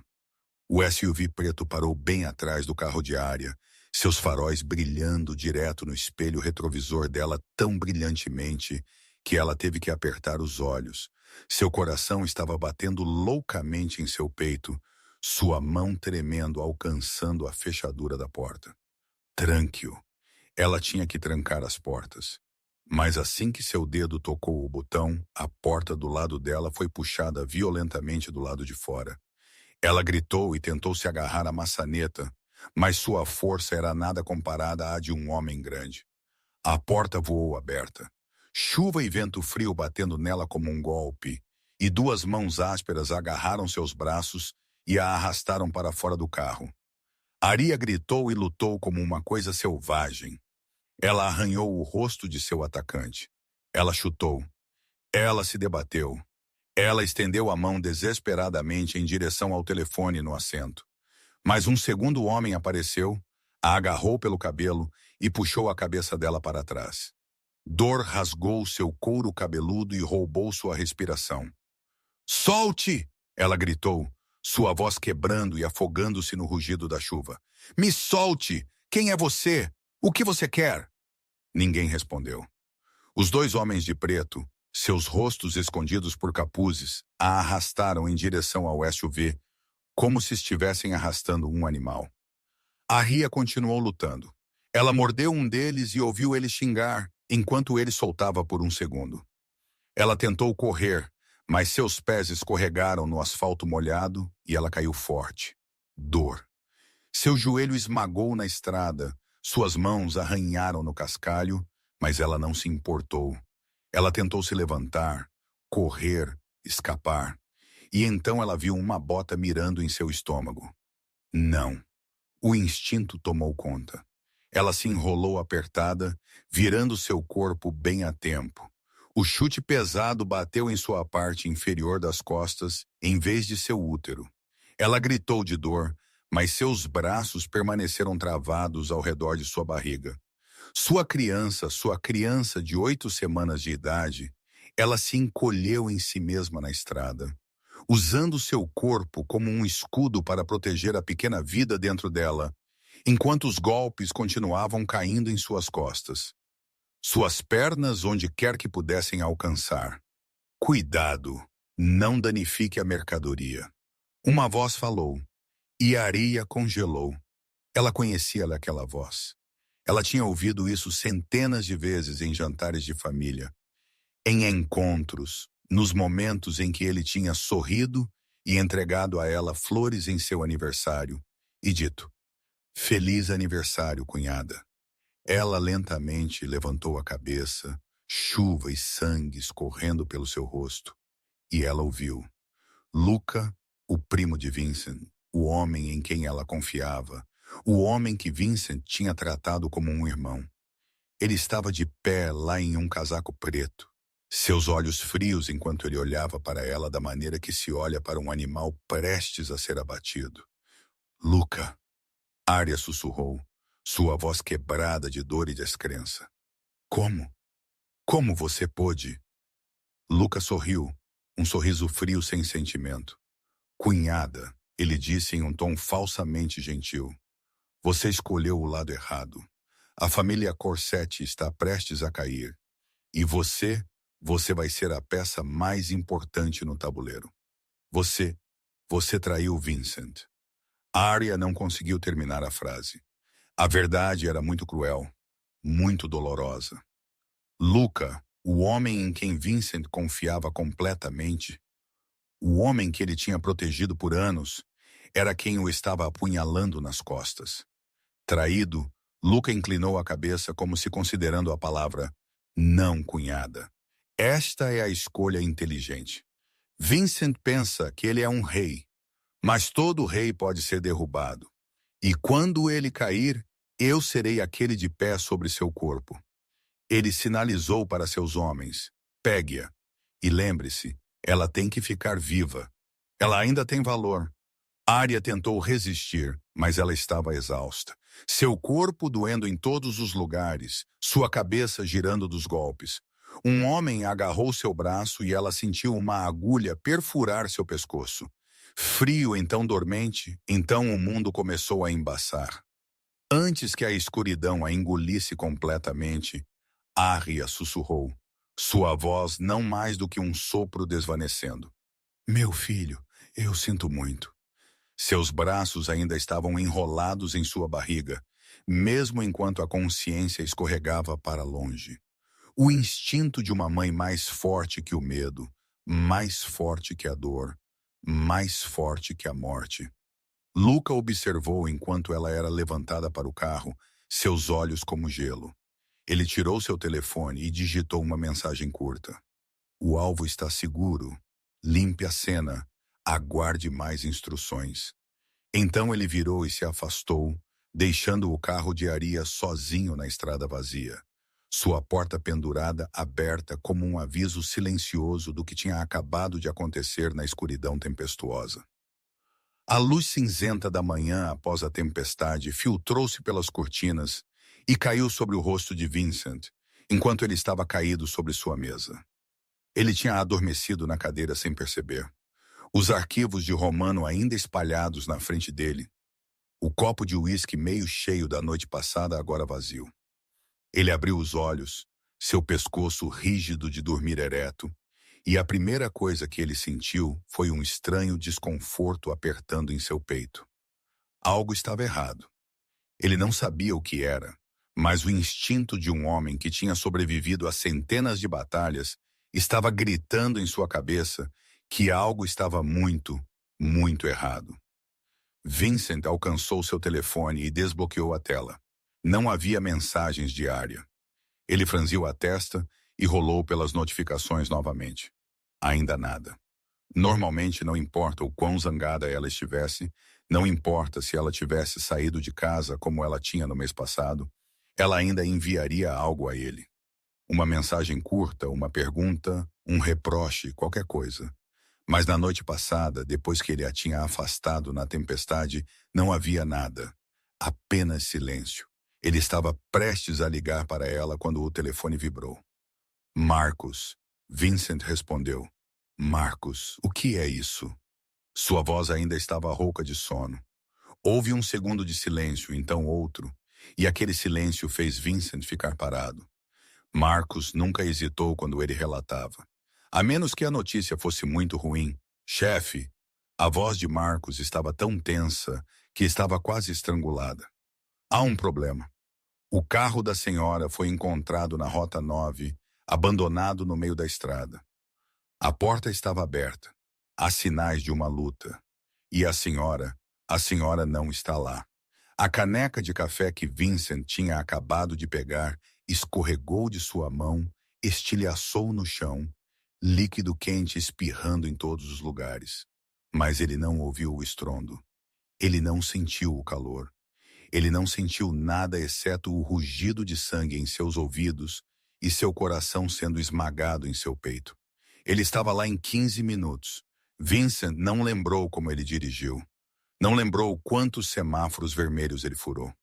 O SUV preto parou bem atrás do carro de Arya, seus faróis brilhando direto no espelho retrovisor dela tão brilhantemente que ela teve que apertar os olhos. Seu coração estava batendo loucamente em seu peito, sua mão tremendo alcançando a fechadura da porta. Tranque-o. Ela tinha que trancar as portas. Mas assim que seu dedo tocou o botão, a porta do lado dela foi puxada violentamente do lado de fora. Ela gritou e tentou se agarrar à maçaneta, mas sua força era nada comparada à de um homem grande. A porta voou aberta. Chuva e vento frio batendo nela como um golpe, e duas mãos ásperas agarraram seus braços e a arrastaram para fora do carro. Arya gritou e lutou como uma coisa selvagem. Ela arranhou o rosto de seu atacante. Ela chutou. Ela se debateu. Ela estendeu a mão desesperadamente em direção ao telefone no assento. Mas um segundo homem apareceu, a agarrou pelo cabelo e puxou a cabeça dela para trás. Dor rasgou seu couro cabeludo e roubou sua respiração. "Solte!" ela gritou, sua voz quebrando e afogando-se no rugido da chuva. "Me solte! Quem é você? O que você quer?" Ninguém respondeu. Os dois homens de preto, seus rostos escondidos por capuzes, a arrastaram em direção ao SUV, como se estivessem arrastando um animal. A Arya continuou lutando. Ela mordeu um deles e ouviu ele xingar, enquanto ele soltava por um segundo. Ela tentou correr, mas seus pés escorregaram no asfalto molhado e ela caiu forte. Dor. Seu joelho esmagou na estrada, suas mãos arranharam no cascalho, mas ela não se importou. Ela tentou se levantar, correr, escapar. E então ela viu uma bota mirando em seu estômago. Não. O instinto tomou conta. Ela se enrolou apertada, virando seu corpo bem a tempo. O chute pesado bateu em sua parte inferior das costas, em vez de seu útero. Ela gritou de dor, mas seus braços permaneceram travados ao redor de sua barriga. Sua criança de 8 semanas de idade, ela se encolheu em si mesma na estrada, usando seu corpo como um escudo para proteger a pequena vida dentro dela, enquanto os golpes continuavam caindo em suas costas. Suas pernas onde quer que pudessem alcançar. Cuidado, não danifique a mercadoria. Uma voz falou, e Arya congelou. Ela conhecia aquela voz. Ela tinha ouvido isso centenas de vezes em jantares de família, em encontros, nos momentos em que ele tinha sorrido e entregado a ela flores em seu aniversário, e dito, "Feliz aniversário, cunhada." Ela lentamente levantou a cabeça, chuva e sangue escorrendo pelo seu rosto, e ela ouviu. Luca, o primo de Vincent, o homem em quem ela confiava, o homem que Vincent tinha tratado como um irmão. Ele estava de pé lá em um casaco preto, seus olhos frios enquanto ele olhava para ela da maneira que se olha para um animal prestes a ser abatido. "Luca." Arya sussurrou, sua voz quebrada de dor e descrença. Como? Como você pôde? Lucas sorriu, um sorriso frio sem sentimento. Cunhada, ele disse em um tom falsamente gentil. Você escolheu o lado errado. A família Corsetti está prestes a cair. E você vai ser a peça mais importante no tabuleiro. Você traiu Vincent. Arya não conseguiu terminar a frase. A verdade era muito cruel, muito dolorosa. Luca, o homem em quem Vincent confiava completamente, o homem que ele tinha protegido por anos, era quem o estava apunhalando nas costas. Traído, Luca inclinou a cabeça como se considerando a palavra não, cunhada. Esta é a escolha inteligente. Vincent pensa que ele é um rei, mas todo rei pode ser derrubado. E quando ele cair, eu serei aquele de pé sobre seu corpo. Ele sinalizou para seus homens, pegue-a. E lembre-se, ela tem que ficar viva. Ela ainda tem valor. Arya tentou resistir, mas ela estava exausta. Seu corpo doendo em todos os lugares, sua cabeça girando dos golpes. Um homem agarrou seu braço e ela sentiu uma agulha perfurar seu pescoço. Frio, então dormente, então o mundo começou a embaçar. Antes que a escuridão a engolisse completamente, Arya sussurrou, sua voz não mais do que um sopro desvanecendo. Meu filho, eu sinto muito. Seus braços ainda estavam enrolados em sua barriga, mesmo enquanto a consciência escorregava para longe. O instinto de uma mãe mais forte que o medo, mais forte que a dor, mais forte que a morte. Luca observou enquanto ela era levantada para o carro, seus olhos como gelo. Ele tirou seu telefone e digitou uma mensagem curta. O alvo está seguro. Limpe a cena. Aguarde mais instruções. Então ele virou e se afastou, deixando o carro de Arya sozinho na estrada vazia. Sua porta pendurada aberta como um aviso silencioso do que tinha acabado de acontecer na escuridão tempestuosa. A luz cinzenta da manhã após a tempestade filtrou-se pelas cortinas e caiu sobre o rosto de Vincent, enquanto ele estava caído sobre sua mesa. Ele tinha adormecido na cadeira sem perceber. Os arquivos de Romano ainda espalhados na frente dele. O copo de uísque meio cheio da noite passada agora vazio. Ele abriu os olhos, seu pescoço rígido de dormir ereto, e a primeira coisa que ele sentiu foi um estranho desconforto apertando em seu peito. Algo estava errado. Ele não sabia o que era, mas o instinto de um homem que tinha sobrevivido a centenas de batalhas estava gritando em sua cabeça que algo estava muito, muito errado. Vincent alcançou seu telefone e desbloqueou a tela. Não havia mensagens de Arya. Ele franziu a testa e rolou pelas notificações novamente. Ainda nada. Normalmente não importa o quão zangada ela estivesse, não importa se ela tivesse saído de casa como ela tinha no mês passado, ela ainda enviaria algo a ele. Uma mensagem curta, uma pergunta, um reproche, qualquer coisa. Mas na noite passada, depois que ele a tinha afastado na tempestade, não havia nada. Apenas silêncio. Ele estava prestes a ligar para ela quando o telefone vibrou. Marcos. Vincent respondeu. Marcos, o que é isso? Sua voz ainda estava rouca de sono. Houve um segundo de silêncio, então outro, e aquele silêncio fez Vincent ficar parado. Marcos nunca hesitou quando ele relatava. A menos que a notícia fosse muito ruim. Chefe, a voz de Marcos estava tão tensa que estava quase estrangulada. Há um problema. O carro da senhora foi encontrado na Rota 9, abandonado no meio da estrada. A porta estava aberta. Há sinais de uma luta. E a senhora não está lá. A caneca de café que Vincent tinha acabado de pegar escorregou de sua mão, estilhaçou no chão, líquido quente espirrando em todos os lugares. Mas ele não ouviu o estrondo. Ele não sentiu o calor. Ele não sentiu nada exceto o rugido de sangue em seus ouvidos e seu coração sendo esmagado em seu peito. Ele estava lá em 15 minutos. Vincent não lembrou como ele dirigiu. Não lembrou quantos semáforos vermelhos ele furou.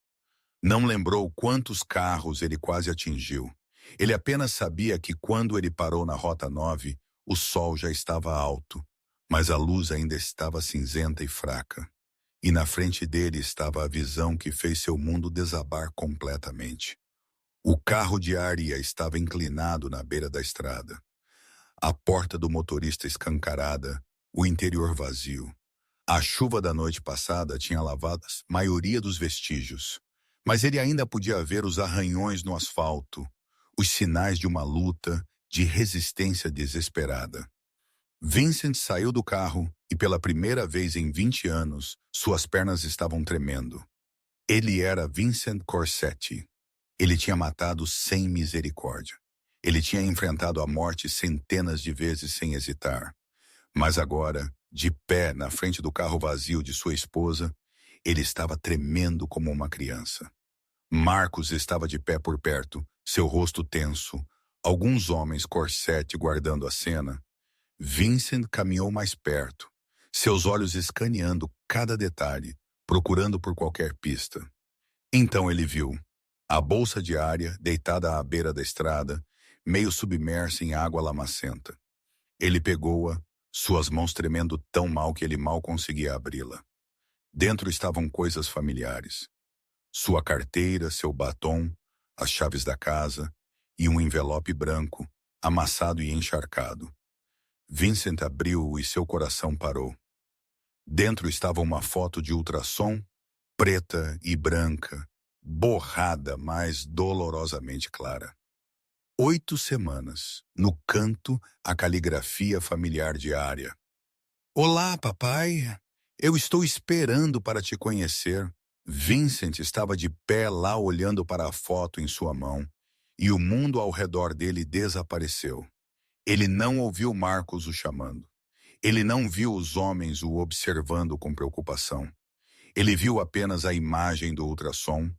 Não lembrou quantos carros ele quase atingiu. Ele apenas sabia que quando ele parou na Rota 9, o sol já estava alto, mas a luz ainda estava cinzenta e fraca. E na frente dele estava a visão que fez seu mundo desabar completamente. O carro de Arya estava inclinado na beira da estrada. A porta do motorista escancarada, o interior vazio. A chuva da noite passada tinha lavado a maioria dos vestígios, mas ele ainda podia ver os arranhões no asfalto, os sinais de uma luta, de resistência desesperada. Vincent saiu do carro e pela primeira vez em 20 anos, suas pernas estavam tremendo. Ele era Vincent Corsetti. Ele tinha matado sem misericórdia. Ele tinha enfrentado a morte centenas de vezes sem hesitar. Mas agora, de pé na frente do carro vazio de sua esposa, ele estava tremendo como uma criança. Marcos estava de pé por perto, seu rosto tenso, alguns homens Corsetti guardando a cena. Vincent caminhou mais perto, seus olhos escaneando cada detalhe, procurando por qualquer pista. Então ele viu a bolsa de Arya deitada à beira da estrada, meio submersa em água lamacenta. Ele pegou-a, suas mãos tremendo tão mal que ele mal conseguia abri-la. Dentro estavam coisas familiares. Sua carteira, seu batom, as chaves da casa e um envelope branco, amassado e encharcado. Vincent abriu-o e seu coração parou. Dentro estava uma foto de ultrassom, preta e branca, borrada, mas dolorosamente clara. 8 semanas, no canto, a caligrafia familiar de Arya. Olá, papai. Eu estou esperando para te conhecer. Vincent estava de pé lá olhando para a foto em sua mão, e o mundo ao redor dele desapareceu. Ele não ouviu Marcos o chamando. Ele não viu os homens o observando com preocupação. Ele viu apenas a imagem do ultrassom,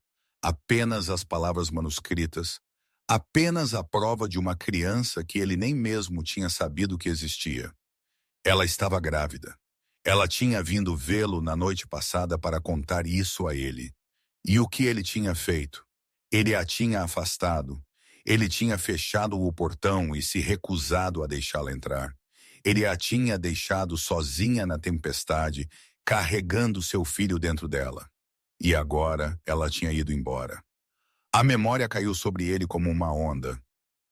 apenas as palavras manuscritas, apenas a prova de uma criança que ele nem mesmo tinha sabido que existia. Ela estava grávida. Ela tinha vindo vê-lo na noite passada para contar isso a ele. E o que ele tinha feito? Ele a tinha afastado. Ele tinha fechado o portão e se recusado a deixá-la entrar. Ele a tinha deixado sozinha na tempestade, carregando seu filho dentro dela. E agora ela tinha ido embora. A memória caiu sobre ele como uma onda.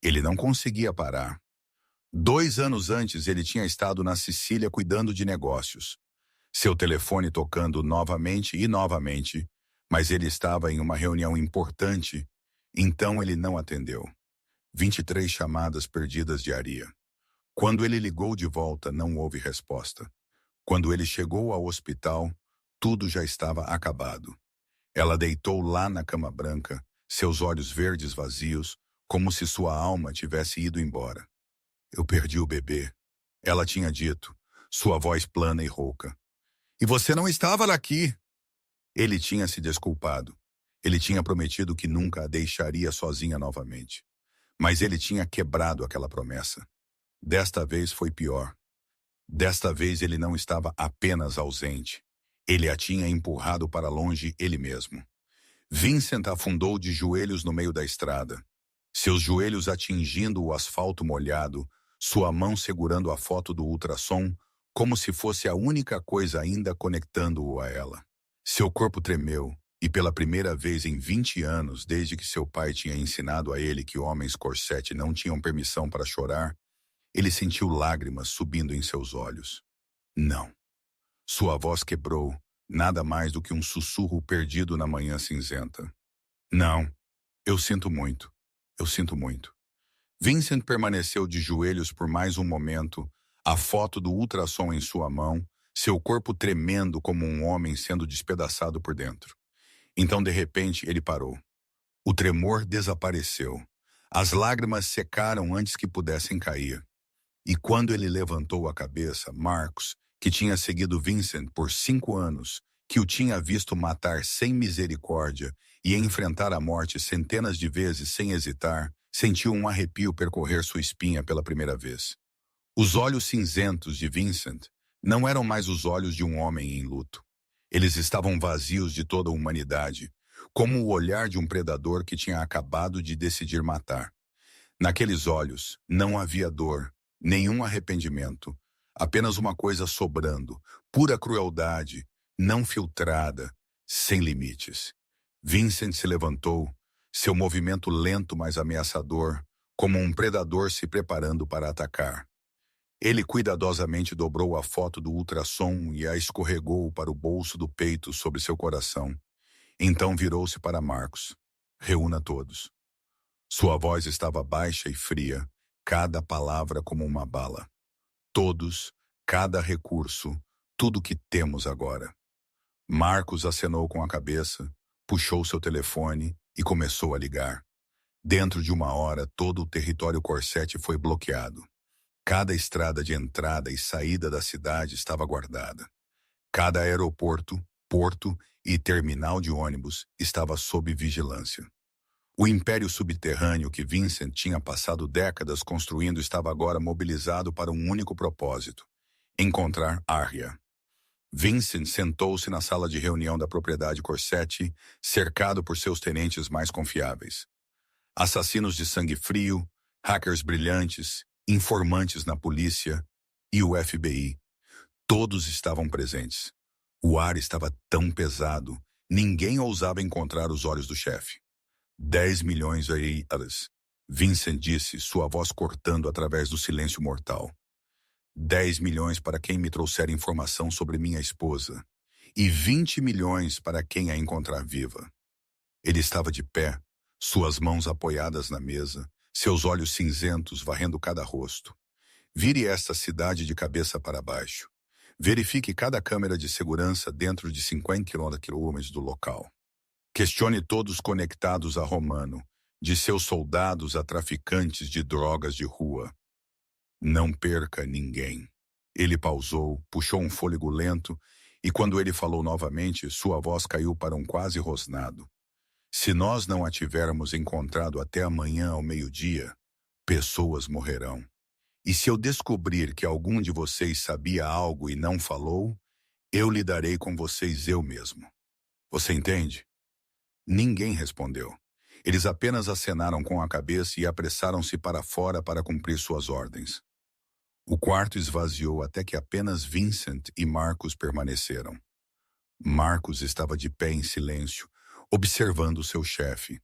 Ele não conseguia parar. 2 anos antes, ele tinha estado na Sicília cuidando de negócios. Seu telefone tocando novamente e novamente, mas ele estava em uma reunião importante, então ele não atendeu. 23 chamadas perdidas de Arya. Quando ele ligou de volta, não houve resposta. Quando ele chegou ao hospital, tudo já estava acabado. Ela deitou lá na cama branca, seus olhos verdes vazios, como se sua alma tivesse ido embora. Eu perdi o bebê, ela tinha dito, sua voz plana e rouca. E você não estava aqui. Ele tinha se desculpado. Ele tinha prometido que nunca a deixaria sozinha novamente. Mas ele tinha quebrado aquela promessa. Desta vez foi pior. Desta vez ele não estava apenas ausente. Ele a tinha empurrado para longe ele mesmo. Vincent afundou de joelhos no meio da estrada. Seus joelhos atingindo o asfalto molhado, sua mão segurando a foto do ultrassom, como se fosse a única coisa ainda conectando-o a ela. Seu corpo tremeu, e pela primeira vez em 20 anos, desde que seu pai tinha ensinado a ele que homens Corsetti não tinham permissão para chorar, ele sentiu lágrimas subindo em seus olhos. Não. Sua voz quebrou, nada mais do que um sussurro perdido na manhã cinzenta. Não. Eu sinto muito. Eu sinto muito. Vincent permaneceu de joelhos por mais um momento, a foto do ultrassom em sua mão, seu corpo tremendo como um homem sendo despedaçado por dentro. Então, de repente, ele parou. O tremor desapareceu. As lágrimas secaram antes que pudessem cair. E quando ele levantou a cabeça, Marcos, que tinha seguido Vincent por 5 anos, que o tinha visto matar sem misericórdia e enfrentar a morte centenas de vezes sem hesitar, sentiu um arrepio percorrer sua espinha pela primeira vez. Os olhos cinzentos de Vincent não eram mais os olhos de um homem em luto. Eles estavam vazios de toda a humanidade, como o olhar de um predador que tinha acabado de decidir matar. Naqueles olhos não havia dor, nenhum arrependimento, apenas uma coisa sobrando, pura crueldade, não filtrada, sem limites. Vincent se levantou, seu movimento lento mas ameaçador, como um predador se preparando para atacar. Ele cuidadosamente dobrou a foto do ultrassom e a escorregou para o bolso do peito sobre seu coração. Então virou-se para Marcos. Reúna todos. Sua voz estava baixa e fria, cada palavra como uma bala. Todos, cada recurso, tudo que temos agora. Marcos acenou com a cabeça, puxou seu telefone e começou a ligar. Dentro de uma hora, todo o território Corsete foi bloqueado. Cada estrada de entrada e saída da cidade estava guardada. Cada aeroporto, porto e terminal de ônibus estava sob vigilância. O império subterrâneo que Vincent tinha passado décadas construindo estava agora mobilizado para um único propósito: encontrar Arya. Vincent sentou-se na sala de reunião da propriedade Corsete, cercado por seus tenentes mais confiáveis. Assassinos de sangue frio, hackers brilhantes, informantes na polícia e o FBI. Todos estavam presentes. O ar estava tão pesado, ninguém ousava encontrar os olhos do chefe. 10 milhões aí, Alice. Vincent disse, sua voz cortando através do silêncio mortal. 10 milhões para quem me trouxer informação sobre minha esposa. E 20 milhões para quem a encontrar viva. Ele estava de pé, suas mãos apoiadas na mesa, seus olhos cinzentos varrendo cada rosto. Vire esta cidade de cabeça para baixo. Verifique cada câmera de segurança dentro de 50 quilômetros do local. Questione todos conectados a Romano, de seus soldados a traficantes de drogas de rua. Não perca ninguém. Ele pausou, puxou um fôlego lento e quando ele falou novamente, sua voz caiu para um quase rosnado. Se nós não a tivermos encontrado até amanhã ao meio-dia, pessoas morrerão. E se eu descobrir que algum de vocês sabia algo e não falou, eu lidarei com vocês eu mesmo. Você entende? Ninguém respondeu. Eles apenas acenaram com a cabeça e apressaram-se para fora para cumprir suas ordens. O quarto esvaziou até que apenas Vincent e Marcos permaneceram. Marcos estava de pé em silêncio, observando seu chefe.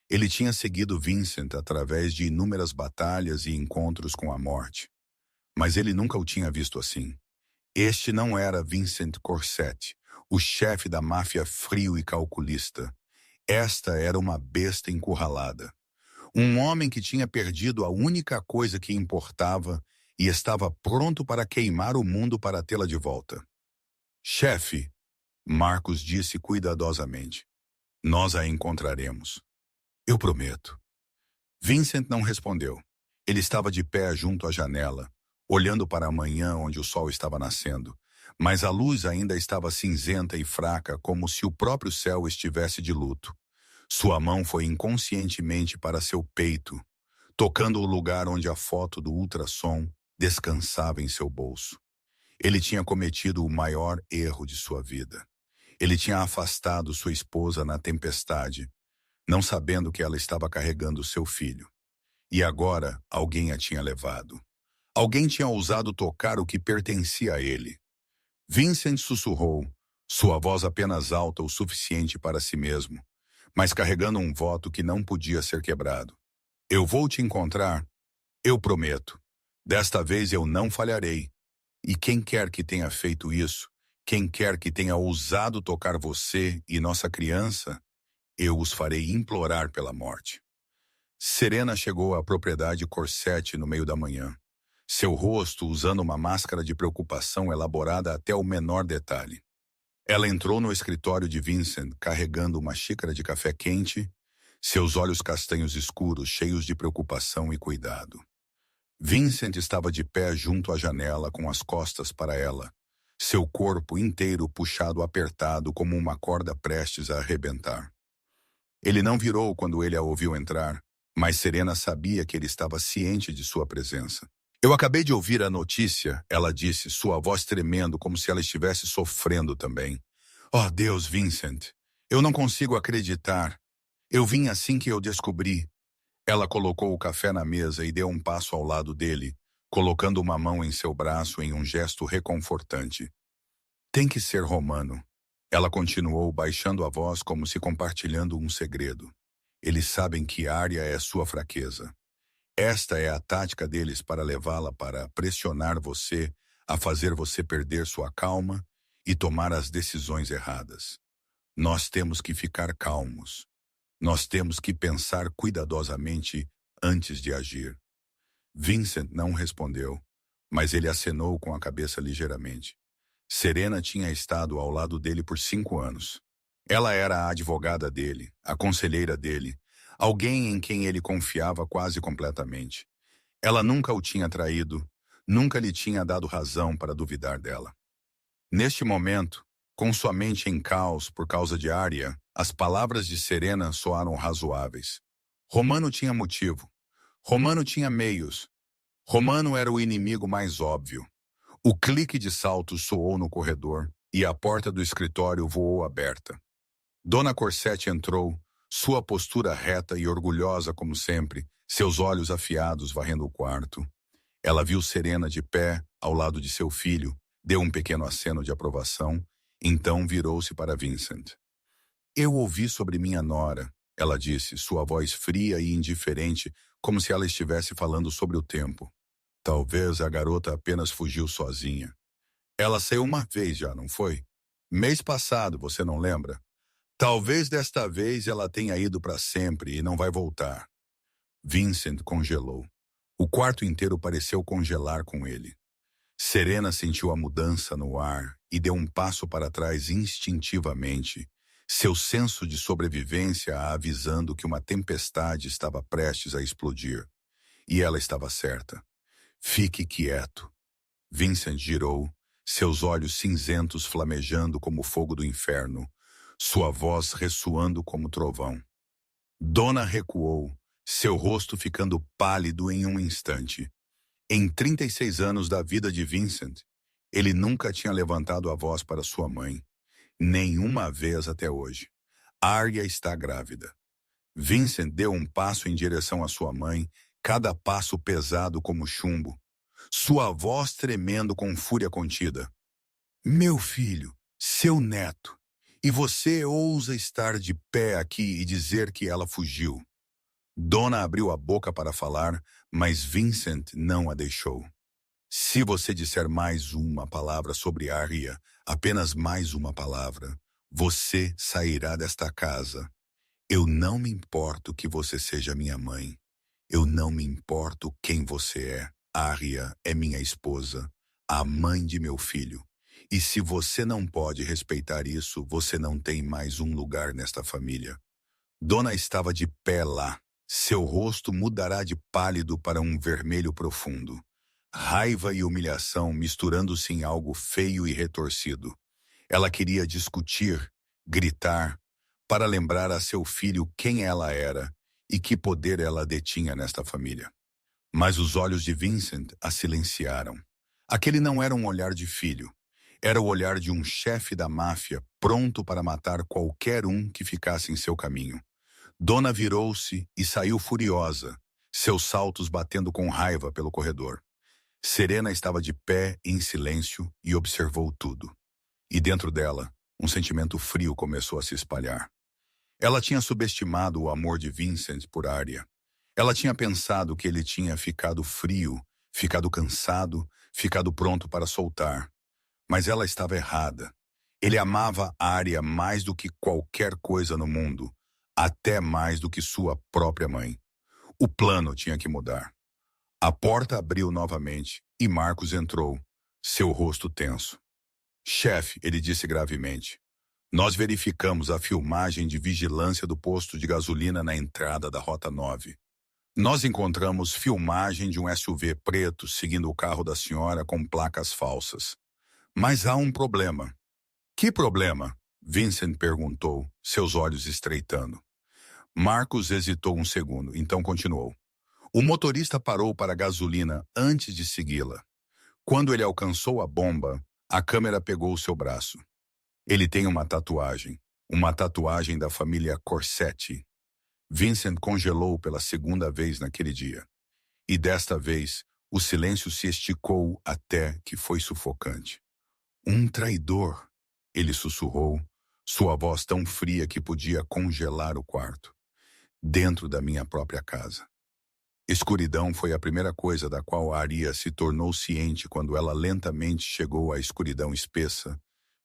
Ele tinha seguido Vincent através de inúmeras batalhas e encontros com a morte. Mas ele nunca o tinha visto assim. Este não era Vincent Corsete, o chefe da máfia frio e calculista. Esta era uma besta encurralada. Um homem que tinha perdido a única coisa que importava e estava pronto para queimar o mundo para tê-la de volta. Chefe, Marcos disse cuidadosamente, nós a encontraremos. Eu prometo. Vincent não respondeu. Ele estava de pé junto à janela, olhando para a manhã onde o sol estava nascendo, mas a luz ainda estava cinzenta e fraca, como se o próprio céu estivesse de luto. Sua mão foi inconscientemente para seu peito, tocando o lugar onde a foto do ultrassom descansava em seu bolso. Ele tinha cometido o maior erro de sua vida. Ele tinha afastado sua esposa na tempestade, não sabendo que ela estava carregando seu filho. E agora alguém a tinha levado. Alguém tinha ousado tocar o que pertencia a ele. Vincent sussurrou, sua voz apenas alta o suficiente para si mesmo, mas carregando um voto que não podia ser quebrado. Eu vou te encontrar, eu prometo. Desta vez eu não falharei. E quem quer que tenha feito isso, quem quer que tenha ousado tocar você e nossa criança, eu os farei implorar pela morte. Serena chegou à propriedade Corsete no meio da manhã. Seu rosto usando uma máscara de preocupação elaborada até o menor detalhe. Ela entrou no escritório de Vincent carregando uma xícara de café quente, seus olhos castanhos escuros cheios de preocupação e cuidado. Vincent estava de pé junto à janela com as costas para ela, seu corpo inteiro puxado apertado como uma corda prestes a arrebentar. Ele não virou quando ele a ouviu entrar, mas Serena sabia que ele estava ciente de sua presença. Eu acabei de ouvir a notícia, ela disse, sua voz tremendo como se ela estivesse sofrendo também. Oh, Deus, Vincent, eu não consigo acreditar. Eu vim assim que eu descobri. Ela colocou o café na mesa e deu um passo ao lado dele, colocando uma mão em seu braço em um gesto reconfortante. Tem que ser Romano. Ela continuou baixando a voz como se compartilhando um segredo. Eles sabem que Arya é sua fraqueza. Esta é a tática deles para levá-la para pressionar você a fazer você perder sua calma e tomar as decisões erradas. Nós temos que ficar calmos. Nós temos que pensar cuidadosamente antes de agir. Vincent não respondeu, mas ele acenou com a cabeça ligeiramente. Serena tinha estado ao lado dele por 5 anos. Ela era a advogada dele, a conselheira dele, alguém em quem ele confiava quase completamente. Ela nunca o tinha traído, nunca lhe tinha dado razão para duvidar dela. Neste momento, com sua mente em caos por causa de Arya, as palavras de Serena soaram razoáveis. Romano tinha motivo. Romano tinha meios. Romano era o inimigo mais óbvio. O clique de saltos soou no corredor e a porta do escritório voou aberta. Dona Corsetti entrou, sua postura reta e orgulhosa como sempre, seus olhos afiados varrendo o quarto. Ela viu Serena de pé, ao lado de seu filho, deu um pequeno aceno de aprovação, então virou-se para Vincent. Eu ouvi sobre minha nora, ela disse, sua voz fria e indiferente, como se ela estivesse falando sobre o tempo. Talvez a garota apenas fugiu sozinha. Ela saiu uma vez já, não foi? Mês passado, você não lembra? Talvez desta vez ela tenha ido para sempre e não vai voltar. Vincent congelou. O quarto inteiro pareceu congelar com ele. Serena sentiu a mudança no ar e deu um passo para trás instintivamente, seu senso de sobrevivência a avisando que uma tempestade estava prestes a explodir. E ela estava certa. Fique quieto. Vincent girou, seus olhos cinzentos flamejando como o fogo do inferno, sua voz ressoando como trovão. Dona recuou, seu rosto ficando pálido em um instante. Em 36 anos da vida de Vincent, ele nunca tinha levantado a voz para sua mãe. Nenhuma vez até hoje. Arya está grávida. Vincent deu um passo em direção à sua mãe, cada passo pesado como chumbo. Sua voz tremendo com fúria contida. Meu filho, seu neto, e você ousa estar de pé aqui e dizer que ela fugiu. Dona abriu a boca para falar, mas Vincent não a deixou. Se você disser mais uma palavra sobre Arya, apenas mais uma palavra, você sairá desta casa. Eu não me importo que você seja minha mãe. Eu não me importo quem você é. Arya é minha esposa, a mãe de meu filho. E se você não pode respeitar isso, você não tem mais um lugar nesta família. Dona estava de pé lá. Seu rosto mudará de pálido para um vermelho profundo. Raiva e humilhação misturando-se em algo feio e retorcido. Ela queria discutir, gritar, para lembrar a seu filho quem ela era e que poder ela detinha nesta família. Mas os olhos de Vincent a silenciaram. Aquele não era um olhar de filho. Era o olhar de um chefe da máfia pronto para matar qualquer um que ficasse em seu caminho. Dona virou-se e saiu furiosa, seus saltos batendo com raiva pelo corredor. Serena estava de pé, em silêncio, e observou tudo. E dentro dela, um sentimento frio começou a se espalhar. Ela tinha subestimado o amor de Vincent por Arya. Ela tinha pensado que ele tinha ficado frio, ficado cansado, ficado pronto para soltar. Mas ela estava errada. Ele amava Arya mais do que qualquer coisa no mundo, até mais do que sua própria mãe. O plano tinha que mudar. A porta abriu novamente e Marcos entrou, seu rosto tenso. Chefe, ele disse gravemente, nós verificamos a filmagem de vigilância do posto de gasolina na entrada da Rota 9. Nós encontramos filmagem de um SUV preto seguindo o carro da senhora com placas falsas. Mas há um problema. Que problema? Vincent perguntou, seus olhos estreitando. Marcos hesitou um segundo, então continuou. O motorista parou para a gasolina antes de segui-la. Quando ele alcançou a bomba, a câmera pegou o seu braço. Ele tem uma tatuagem da família Corsetti. Vincent congelou pela segunda vez naquele dia. E desta vez, o silêncio se esticou até que foi sufocante. Um traidor, ele sussurrou, sua voz tão fria que podia congelar o quarto. Dentro da minha própria casa. Escuridão foi a primeira coisa da qual Aria se tornou ciente quando ela lentamente chegou à escuridão espessa,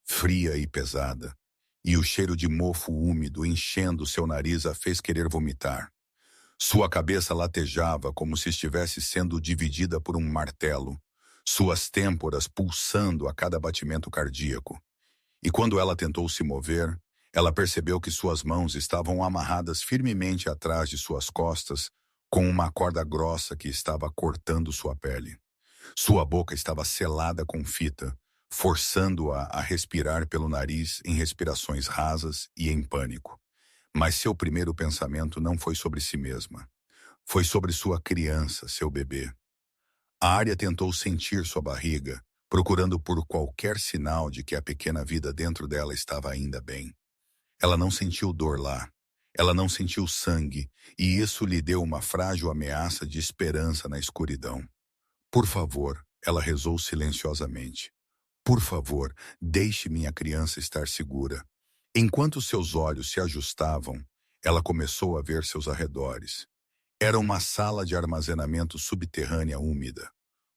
fria e pesada, e o cheiro de mofo úmido enchendo seu nariz a fez querer vomitar. Sua cabeça latejava como se estivesse sendo dividida por um martelo, suas têmporas pulsando a cada batimento cardíaco. E quando ela tentou se mover, ela percebeu que suas mãos estavam amarradas firmemente atrás de suas costas, com uma corda grossa que estava cortando sua pele. Sua boca estava selada com fita, forçando-a a respirar pelo nariz em respirações rasas e em pânico. Mas seu primeiro pensamento não foi sobre si mesma. Foi sobre sua criança, seu bebê. A Aria tentou sentir sua barriga, procurando por qualquer sinal de que a pequena vida dentro dela estava ainda bem. Ela não sentiu dor lá. Ela não sentiu sangue, e isso lhe deu uma frágil ameaça de esperança na escuridão. Por favor, ela rezou silenciosamente. Por favor, deixe minha criança estar segura. Enquanto seus olhos se ajustavam, ela começou a ver seus arredores. Era uma sala de armazenamento subterrânea úmida.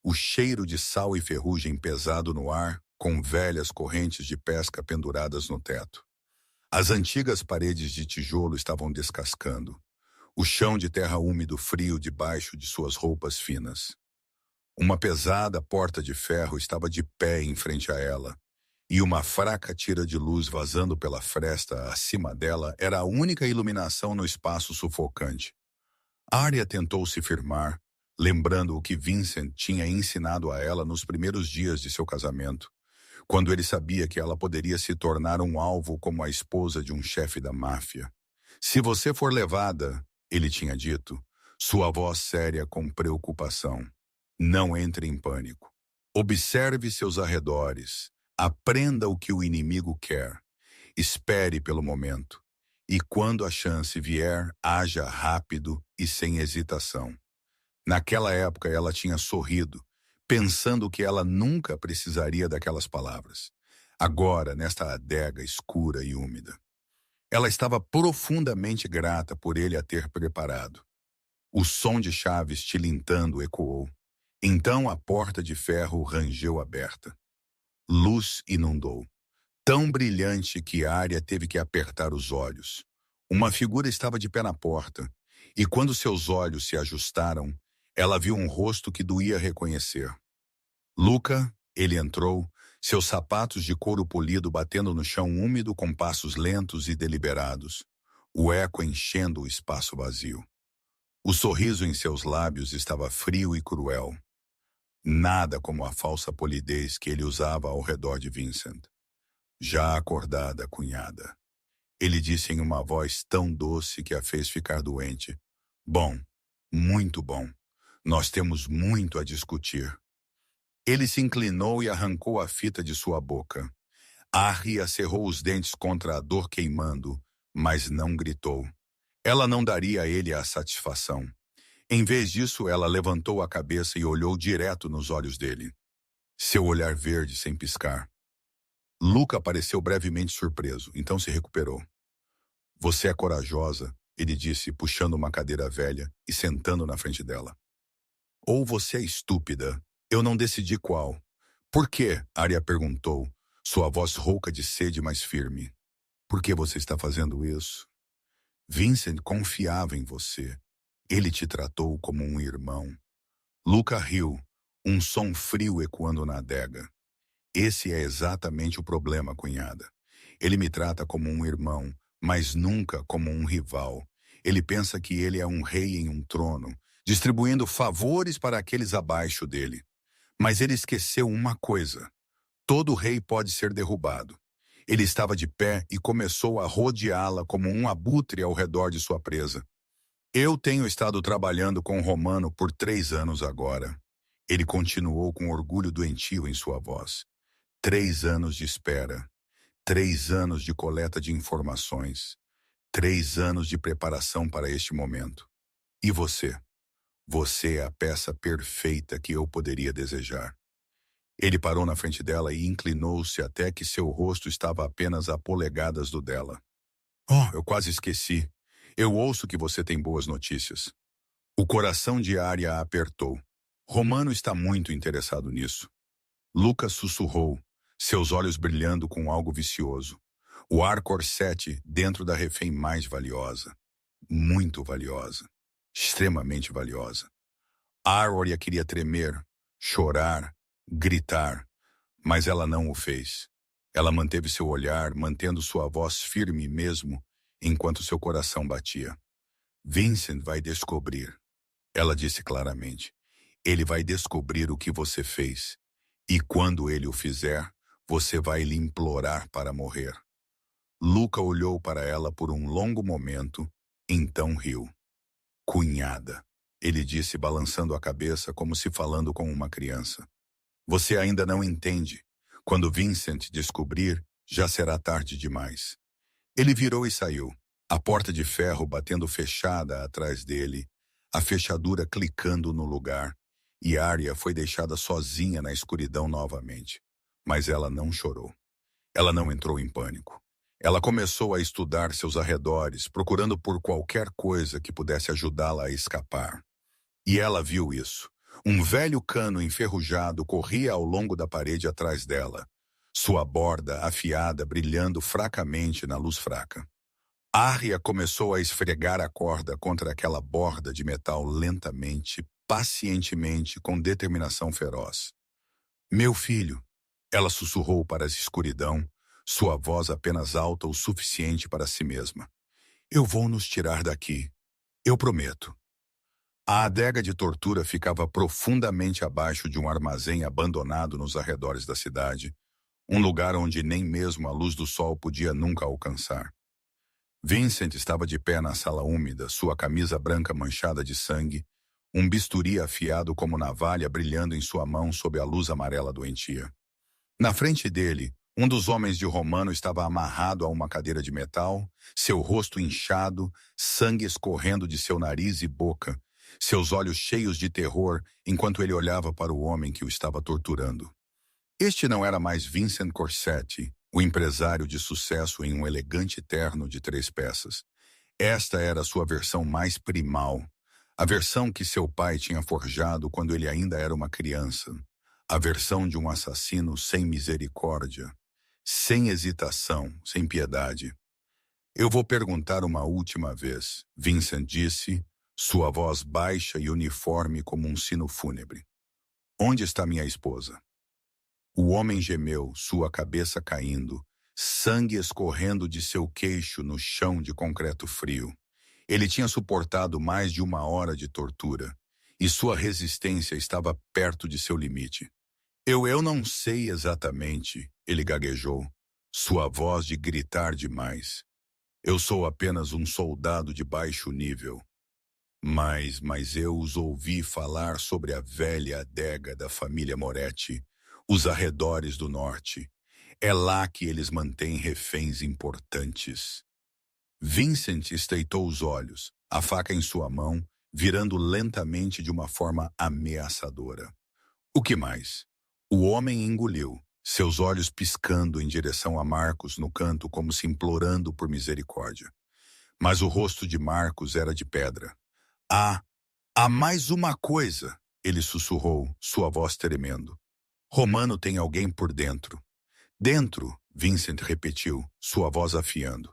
O cheiro de sal e ferrugem pesado no ar, com velhas correntes de pesca penduradas no teto. As antigas paredes de tijolo estavam descascando. O chão de terra úmido frio debaixo de suas roupas finas. Uma pesada porta de ferro estava de pé em frente a ela, e uma fraca tira de luz vazando pela fresta acima dela era a única iluminação no espaço sufocante. Aria tentou se firmar, lembrando o que Vincent tinha ensinado a ela nos primeiros dias de seu casamento, quando ele sabia que ela poderia se tornar um alvo como a esposa de um chefe da máfia. Se você for levada, ele tinha dito, sua voz séria com preocupação. Não entre em pânico. Observe seus arredores. Aprenda o que o inimigo quer. Espere pelo momento. E quando a chance vier, haja rápido e sem hesitação. Naquela época ela tinha sorrido, pensando que ela nunca precisaria daquelas palavras. Agora, nesta adega escura e úmida. Ela estava profundamente grata por ele a ter preparado. O som de chaves tilintando ecoou. Então a porta de ferro rangeu aberta. Luz inundou. Tão brilhante que Aria teve que apertar os olhos. Uma figura estava de pé na porta, e quando seus olhos se ajustaram, ela viu um rosto que doía reconhecer. Luca, ele entrou, seus sapatos de couro polido batendo no chão úmido com passos lentos e deliberados, o eco enchendo o espaço vazio. O sorriso em seus lábios estava frio e cruel. Nada como a falsa polidez que ele usava ao redor de Vincent. Já acordada, cunhada. Ele disse em uma voz tão doce que a fez ficar doente. Bom, muito bom. Nós temos muito a discutir. Ele se inclinou e arrancou a fita de sua boca. Arria cerrou os dentes contra a dor queimando, mas não gritou. Ela não daria a ele a satisfação. Em vez disso, ela levantou a cabeça e olhou direto nos olhos dele. Seu olhar verde sem piscar. Luca pareceu brevemente surpreso, então se recuperou. Você é corajosa, ele disse, puxando uma cadeira velha e sentando na frente dela. Ou você é estúpida. Eu não decidi qual. Por quê? Aria perguntou, sua voz rouca de sede mais firme. Por que você está fazendo isso? Vincent confiava em você. Ele te tratou como um irmão. Luca riu, um som frio ecoando na adega. Esse é exatamente o problema, cunhada. Ele me trata como um irmão, mas nunca como um rival. Ele pensa que ele é um rei em um trono, distribuindo favores para aqueles abaixo dele. Mas ele esqueceu uma coisa. Todo rei pode ser derrubado. Ele estava de pé e começou a rodeá-la como um abutre ao redor de sua presa. Eu tenho estado trabalhando com o Romano por 3 anos agora. Ele continuou com orgulho doentio em sua voz. 3 anos de espera. 3 anos de coleta de informações, 3 anos de preparação para este momento. E você? Você é a peça perfeita que eu poderia desejar. Ele parou na frente dela e inclinou-se até que seu rosto estava apenas a polegadas do dela. Oh, eu quase esqueci. Eu ouço que você tem boas notícias. O coração de Arya apertou. Romano está muito interessado nisso. Lucas sussurrou, seus olhos brilhando com algo vicioso. O ar corsete dentro da refém mais valiosa. Muito valiosa. Extremamente valiosa. Arya queria tremer, chorar, gritar, mas ela não o fez. Ela manteve seu olhar, mantendo sua voz firme mesmo, enquanto seu coração batia. Vincent vai descobrir, ela disse claramente. Ele vai descobrir o que você fez. E quando ele o fizer, você vai lhe implorar para morrer. Luca olhou para ela por um longo momento, então riu. Cunhada, ele disse balançando a cabeça como se falando com uma criança. Você ainda não entende. Quando Vincent descobrir, já será tarde demais. Ele virou e saiu, a porta de ferro batendo fechada atrás dele, a fechadura clicando no lugar, e Arya foi deixada sozinha na escuridão novamente. Mas ela não chorou. Ela não entrou em pânico. Ela começou a estudar seus arredores, procurando por qualquer coisa que pudesse ajudá-la a escapar. E ela viu isso. Um velho cano enferrujado corria ao longo da parede atrás dela, sua borda afiada brilhando fracamente na luz fraca. Arya começou a esfregar a corda contra aquela borda de metal lentamente, pacientemente, com determinação feroz. Meu filho, ela sussurrou para a escuridão, sua voz apenas alta o suficiente para si mesma. Eu vou nos tirar daqui. Eu prometo. A adega de tortura ficava profundamente abaixo de um armazém abandonado nos arredores da cidade, um lugar onde nem mesmo a luz do sol podia nunca alcançar. Vincent estava de pé na sala úmida, sua camisa branca manchada de sangue, um bisturi afiado como navalha brilhando em sua mão sob a luz amarela doentia. Na frente dele, um dos homens de Romano estava amarrado a uma cadeira de metal, seu rosto inchado, sangue escorrendo de seu nariz e boca, seus olhos cheios de terror enquanto ele olhava para o homem que o estava torturando. Este não era mais Vincent Corsetti, o empresário de sucesso em um elegante terno de 3 peças. Esta era sua versão mais primal, a versão que seu pai tinha forjado quando ele ainda era uma criança, a versão de um assassino sem misericórdia, sem hesitação, sem piedade. Eu vou perguntar uma última vez, Vincent disse, sua voz baixa e uniforme como um sino fúnebre. Onde está minha esposa? O homem gemeu, sua cabeça caindo, sangue escorrendo de seu queixo no chão de concreto frio. Ele tinha suportado mais de 1 hora de tortura, e sua resistência estava perto de seu limite. Eu não sei exatamente, ele gaguejou, sua voz de gritar demais. Eu sou apenas um soldado de baixo nível. Mas eu os ouvi falar sobre a velha adega da família Moretti, os arredores do norte. É lá que eles mantêm reféns importantes. Vincent estreitou os olhos, a faca em sua mão, virando lentamente de uma forma ameaçadora. O que mais? O homem engoliu, seus olhos piscando em direção a Marcos no canto como se implorando por misericórdia. Mas o rosto de Marcos era de pedra. Há mais uma coisa, ele sussurrou, sua voz tremendo. Romano tem alguém por dentro. Dentro, Vincent repetiu, sua voz afiando.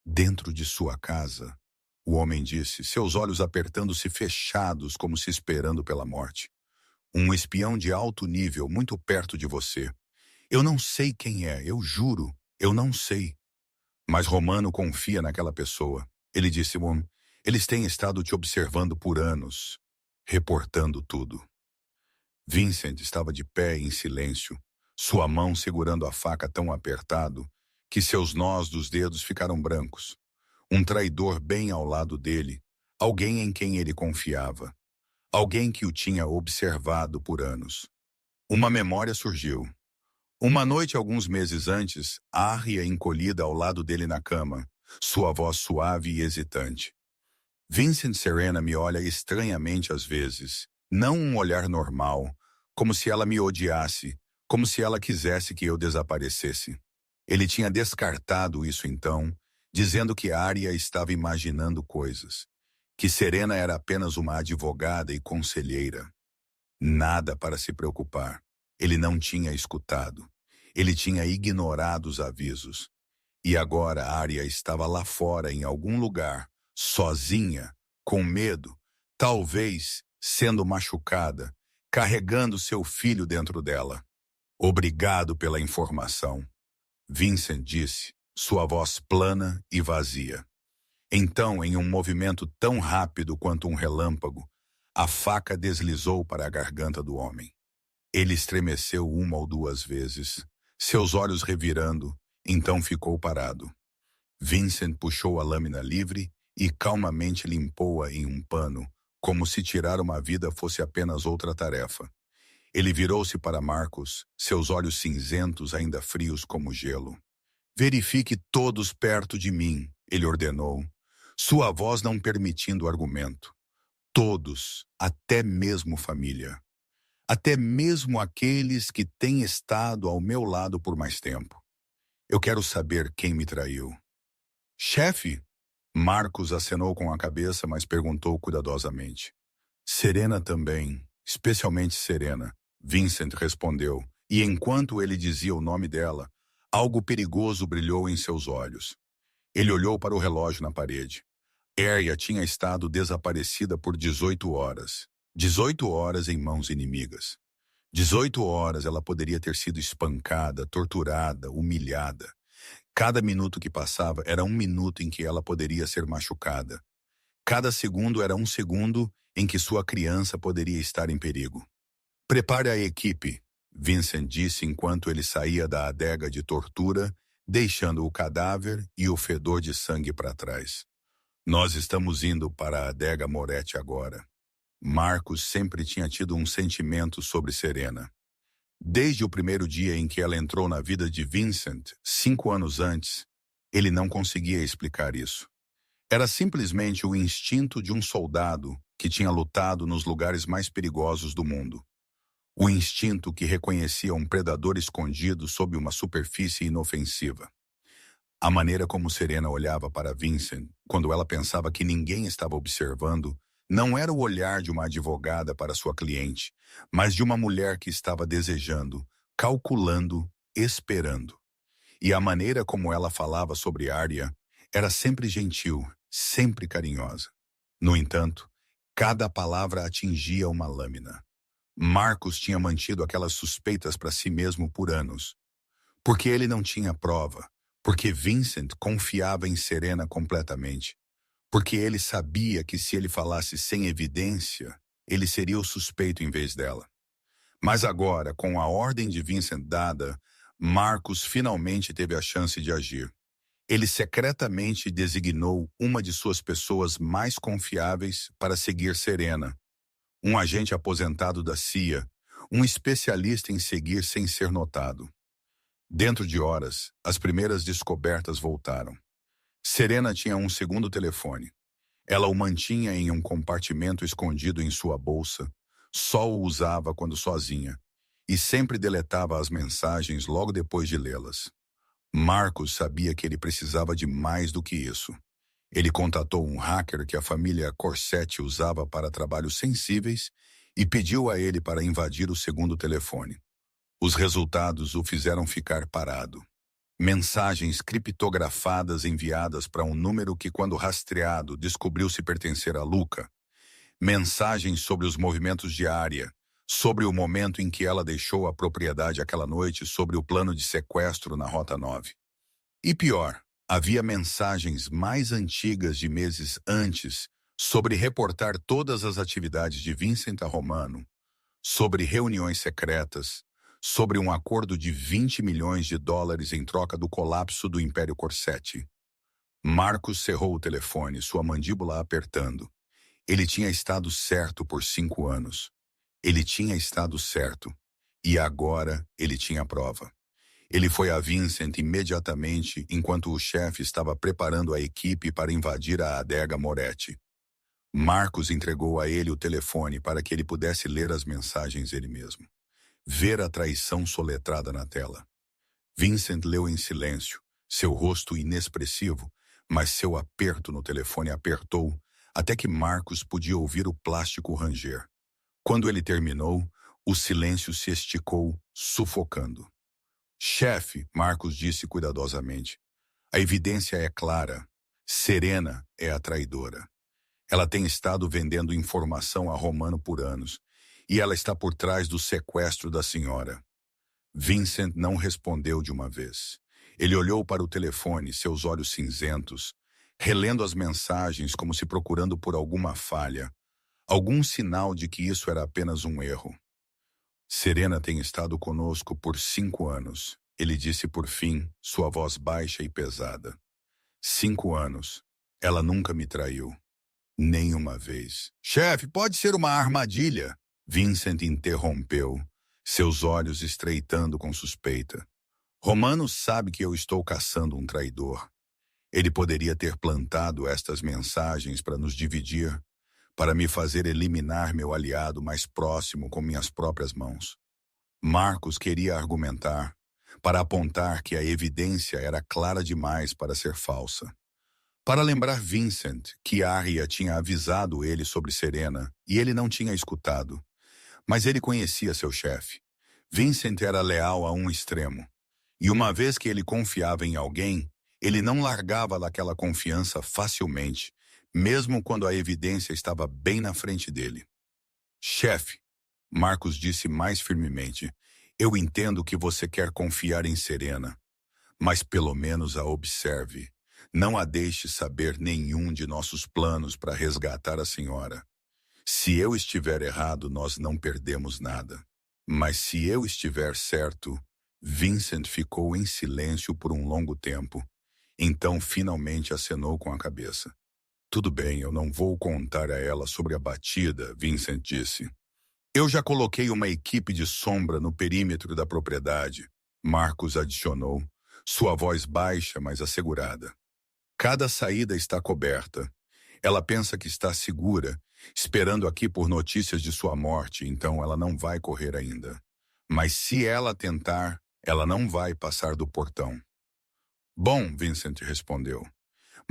Dentro de sua casa, o homem disse, seus olhos apertando-se fechados como se esperando pela morte. Um espião de alto nível muito perto de você. Eu não sei quem é, eu juro, eu não sei. Mas Romano confia naquela pessoa. Ele disse, eles têm estado te observando por anos, reportando tudo. Vincent estava de pé em silêncio, sua mão segurando a faca tão apertado que seus nós dos dedos ficaram brancos. Um traidor bem ao lado dele, alguém em quem ele confiava, alguém que o tinha observado por anos. Uma memória surgiu. Uma noite, alguns meses antes, Arya encolhida ao lado dele na cama, sua voz suave e hesitante. Vincent Serena me olha estranhamente às vezes, não um olhar normal, como se ela me odiasse, como se ela quisesse que eu desaparecesse. Ele tinha descartado isso então, dizendo que Arya estava imaginando coisas, que Serena era apenas uma advogada e conselheira. Nada para se preocupar. Ele não tinha escutado. Ele tinha ignorado os avisos. E agora Arya estava lá fora em algum lugar, sozinha, com medo, talvez sendo machucada, carregando seu filho dentro dela. Obrigado pela informação, Vincent disse, sua voz plana e vazia. Então, em um movimento tão rápido quanto um relâmpago, a faca deslizou para a garganta do homem. Ele estremeceu uma ou duas vezes, seus olhos revirando, então ficou parado. Vincent puxou a lâmina livre e calmamente limpou-a em um pano, como se tirar uma vida fosse apenas outra tarefa. Ele virou-se para Marcos, seus olhos cinzentos ainda frios como gelo. Verifique todos perto de mim, ele ordenou, sua voz não permitindo argumento. Todos, até mesmo família. Até mesmo aqueles que têm estado ao meu lado por mais tempo. Eu quero saber quem me traiu. Chefe? Marcos acenou com a cabeça, mas perguntou cuidadosamente. Serena também, especialmente Serena, Vincent respondeu, e enquanto ele dizia o nome dela, algo perigoso brilhou em seus olhos. Ele olhou para o relógio na parede. Arya tinha estado desaparecida por 18 horas. 18 horas em mãos inimigas. 18 horas ela poderia ter sido espancada, torturada, humilhada. Cada minuto que passava era um minuto em que ela poderia ser machucada. Cada segundo era um segundo em que sua criança poderia estar em perigo. Prepare a equipe, Vincent disse enquanto ele saía da adega de tortura, deixando o cadáver e o fedor de sangue para trás. Nós estamos indo para a adega Moretti agora. Marcos sempre tinha tido um sentimento sobre Serena. Desde o primeiro dia em que ela entrou na vida de Vincent, 5 anos antes, ele não conseguia explicar isso. Era simplesmente o instinto de um soldado que tinha lutado nos lugares mais perigosos do mundo. O instinto que reconhecia um predador escondido sob uma superfície inofensiva. A maneira como Serena olhava para Vincent, quando ela pensava que ninguém estava observando, não era o olhar de uma advogada para sua cliente, mas de uma mulher que estava desejando, calculando, esperando. E a maneira como ela falava sobre Arya era sempre gentil, sempre carinhosa. No entanto, cada palavra atingia uma lâmina. Marcos tinha mantido aquelas suspeitas para si mesmo por anos. Porque ele não tinha prova, porque Vincent confiava em Serena completamente. Porque ele sabia que se ele falasse sem evidência, ele seria o suspeito em vez dela. Mas agora, com a ordem de Vincent dada, Marcos finalmente teve a chance de agir. Ele secretamente designou uma de suas pessoas mais confiáveis para seguir Serena. Um agente aposentado da CIA, um especialista em seguir sem ser notado. Dentro de horas, as primeiras descobertas voltaram. Serena tinha um segundo telefone. Ela o mantinha em um compartimento escondido em sua bolsa, só o usava quando sozinha, e sempre deletava as mensagens logo depois de lê-las. Marcos sabia que ele precisava de mais do que isso. Ele contatou um hacker que a família Corsetti usava para trabalhos sensíveis e pediu a ele para invadir o segundo telefone. Os resultados o fizeram ficar parado. Mensagens criptografadas enviadas para um número que, quando rastreado, descobriu-se pertencer a Luca. Mensagens sobre os movimentos de Arya, sobre o momento em que ela deixou a propriedade aquela noite, sobre o plano de sequestro na Rota 9. E pior, havia mensagens mais antigas de meses antes sobre reportar todas as atividades de Vincent a Romano, sobre reuniões secretas, sobre um acordo de 20 milhões de dólares em troca do colapso do Império Corsetti. Marcos cerrou o telefone, sua mandíbula apertando. Ele tinha estado certo por 5 anos. Ele tinha estado certo. E agora ele tinha prova. Ele foi a Vincent imediatamente enquanto o chefe estava preparando a equipe para invadir a adega Moretti. Marcos entregou a ele o telefone para que ele pudesse ler as mensagens ele mesmo. Ver a traição soletrada na tela. Vincent leu em silêncio, seu rosto inexpressivo, mas seu aperto no telefone apertou até que Marcos podia ouvir o plástico ranger. Quando ele terminou, o silêncio se esticou, sufocando. Chefe, Marcos disse cuidadosamente, a evidência é clara. Serena é a traidora. Ela tem estado vendendo informação a Romano por anos, e ela está por trás do sequestro da senhora. Vincent não respondeu de uma vez. Ele olhou para o telefone, seus olhos cinzentos, relendo as mensagens como se procurando por alguma falha, algum sinal de que isso era apenas um erro. Serena tem estado conosco por 5 anos, ele disse por fim, sua voz baixa e pesada. 5 anos. Ela nunca me traiu. Nem uma vez. Chefe, pode ser uma armadilha. Vincent interrompeu, seus olhos estreitando com suspeita. Romano sabe que eu estou caçando um traidor. Ele poderia ter plantado estas mensagens para nos dividir, para me fazer eliminar meu aliado mais próximo com minhas próprias mãos. Marcos queria argumentar, para apontar que a evidência era clara demais para ser falsa. Para lembrar Vincent que Arya tinha avisado ele sobre Serena e ele não tinha escutado. Mas ele conhecia seu chefe. Vincent era leal a um extremo. E uma vez que ele confiava em alguém, ele não largava daquela confiança facilmente, mesmo quando a evidência estava bem na frente dele. Chefe, Marcos disse mais firmemente, eu entendo que você quer confiar em Serena, mas pelo menos a observe. Não a deixe saber nenhum de nossos planos para resgatar a senhora. Se eu estiver errado, nós não perdemos nada. Mas se eu estiver certo, Vincent ficou em silêncio por um longo tempo. Então finalmente acenou com a cabeça. Tudo bem, eu não vou contar a ela sobre a batida, Vincent disse. Eu já coloquei uma equipe de sombra no perímetro da propriedade, Marcos adicionou, sua voz baixa, mas assegurada. Cada saída está coberta. Ela pensa que está segura, esperando aqui por notícias de sua morte, então ela não vai correr ainda. Mas se ela tentar, ela não vai passar do portão. Bom, Vincent respondeu.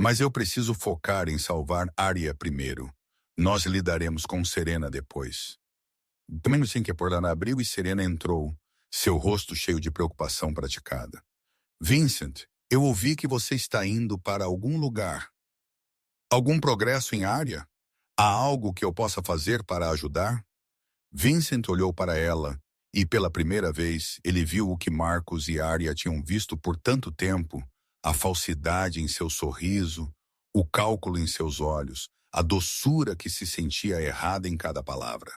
Mas eu preciso focar em salvar Arya primeiro. Nós lidaremos com Serena depois. Também não sei que a porta abriu e Serena entrou, seu rosto cheio de preocupação praticada. Vincent, eu ouvi que você está indo para algum lugar. Algum progresso em Arya? Há algo que eu possa fazer para ajudar? Vincent olhou para ela e, pela primeira vez, ele viu o que Marcos e Arya tinham visto por tanto tempo, a falsidade em seu sorriso, o cálculo em seus olhos, a doçura que se sentia errada em cada palavra.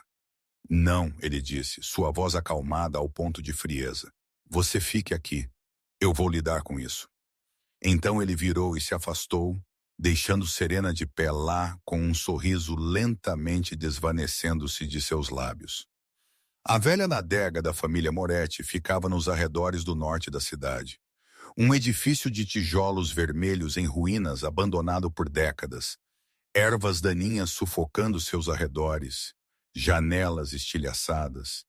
Não, ele disse, sua voz acalmada ao ponto de frieza. Você fique aqui. Eu vou lidar com isso. Então ele virou e se afastou, deixando Serena de pé lá com um sorriso lentamente desvanecendo-se de seus lábios. A velha adega da família Moretti ficava nos arredores do norte da cidade. Um edifício de tijolos vermelhos em ruínas abandonado por décadas, ervas daninhas sufocando seus arredores, janelas estilhaçadas,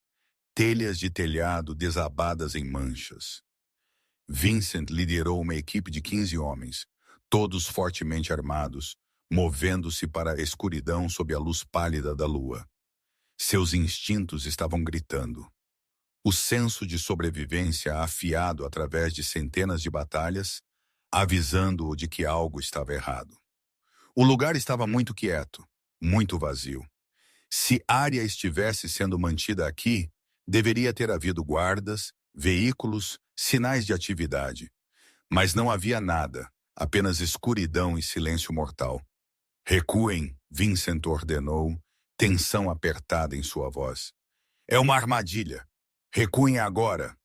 telhas de telhado desabadas em manchas. Vincent liderou uma equipe de 15 homens, todos fortemente armados, movendo-se para a escuridão sob a luz pálida da lua. Seus instintos estavam gritando. O senso de sobrevivência afiado através de centenas de batalhas, avisando-o de que algo estava errado. O lugar estava muito quieto, muito vazio. Se Arya estivesse sendo mantida aqui, deveria ter havido guardas, veículos, sinais de atividade. Mas não havia nada, apenas escuridão e silêncio mortal. Recuem, Vincent ordenou, tensão apertada em sua voz. É uma armadilha. Recuem agora.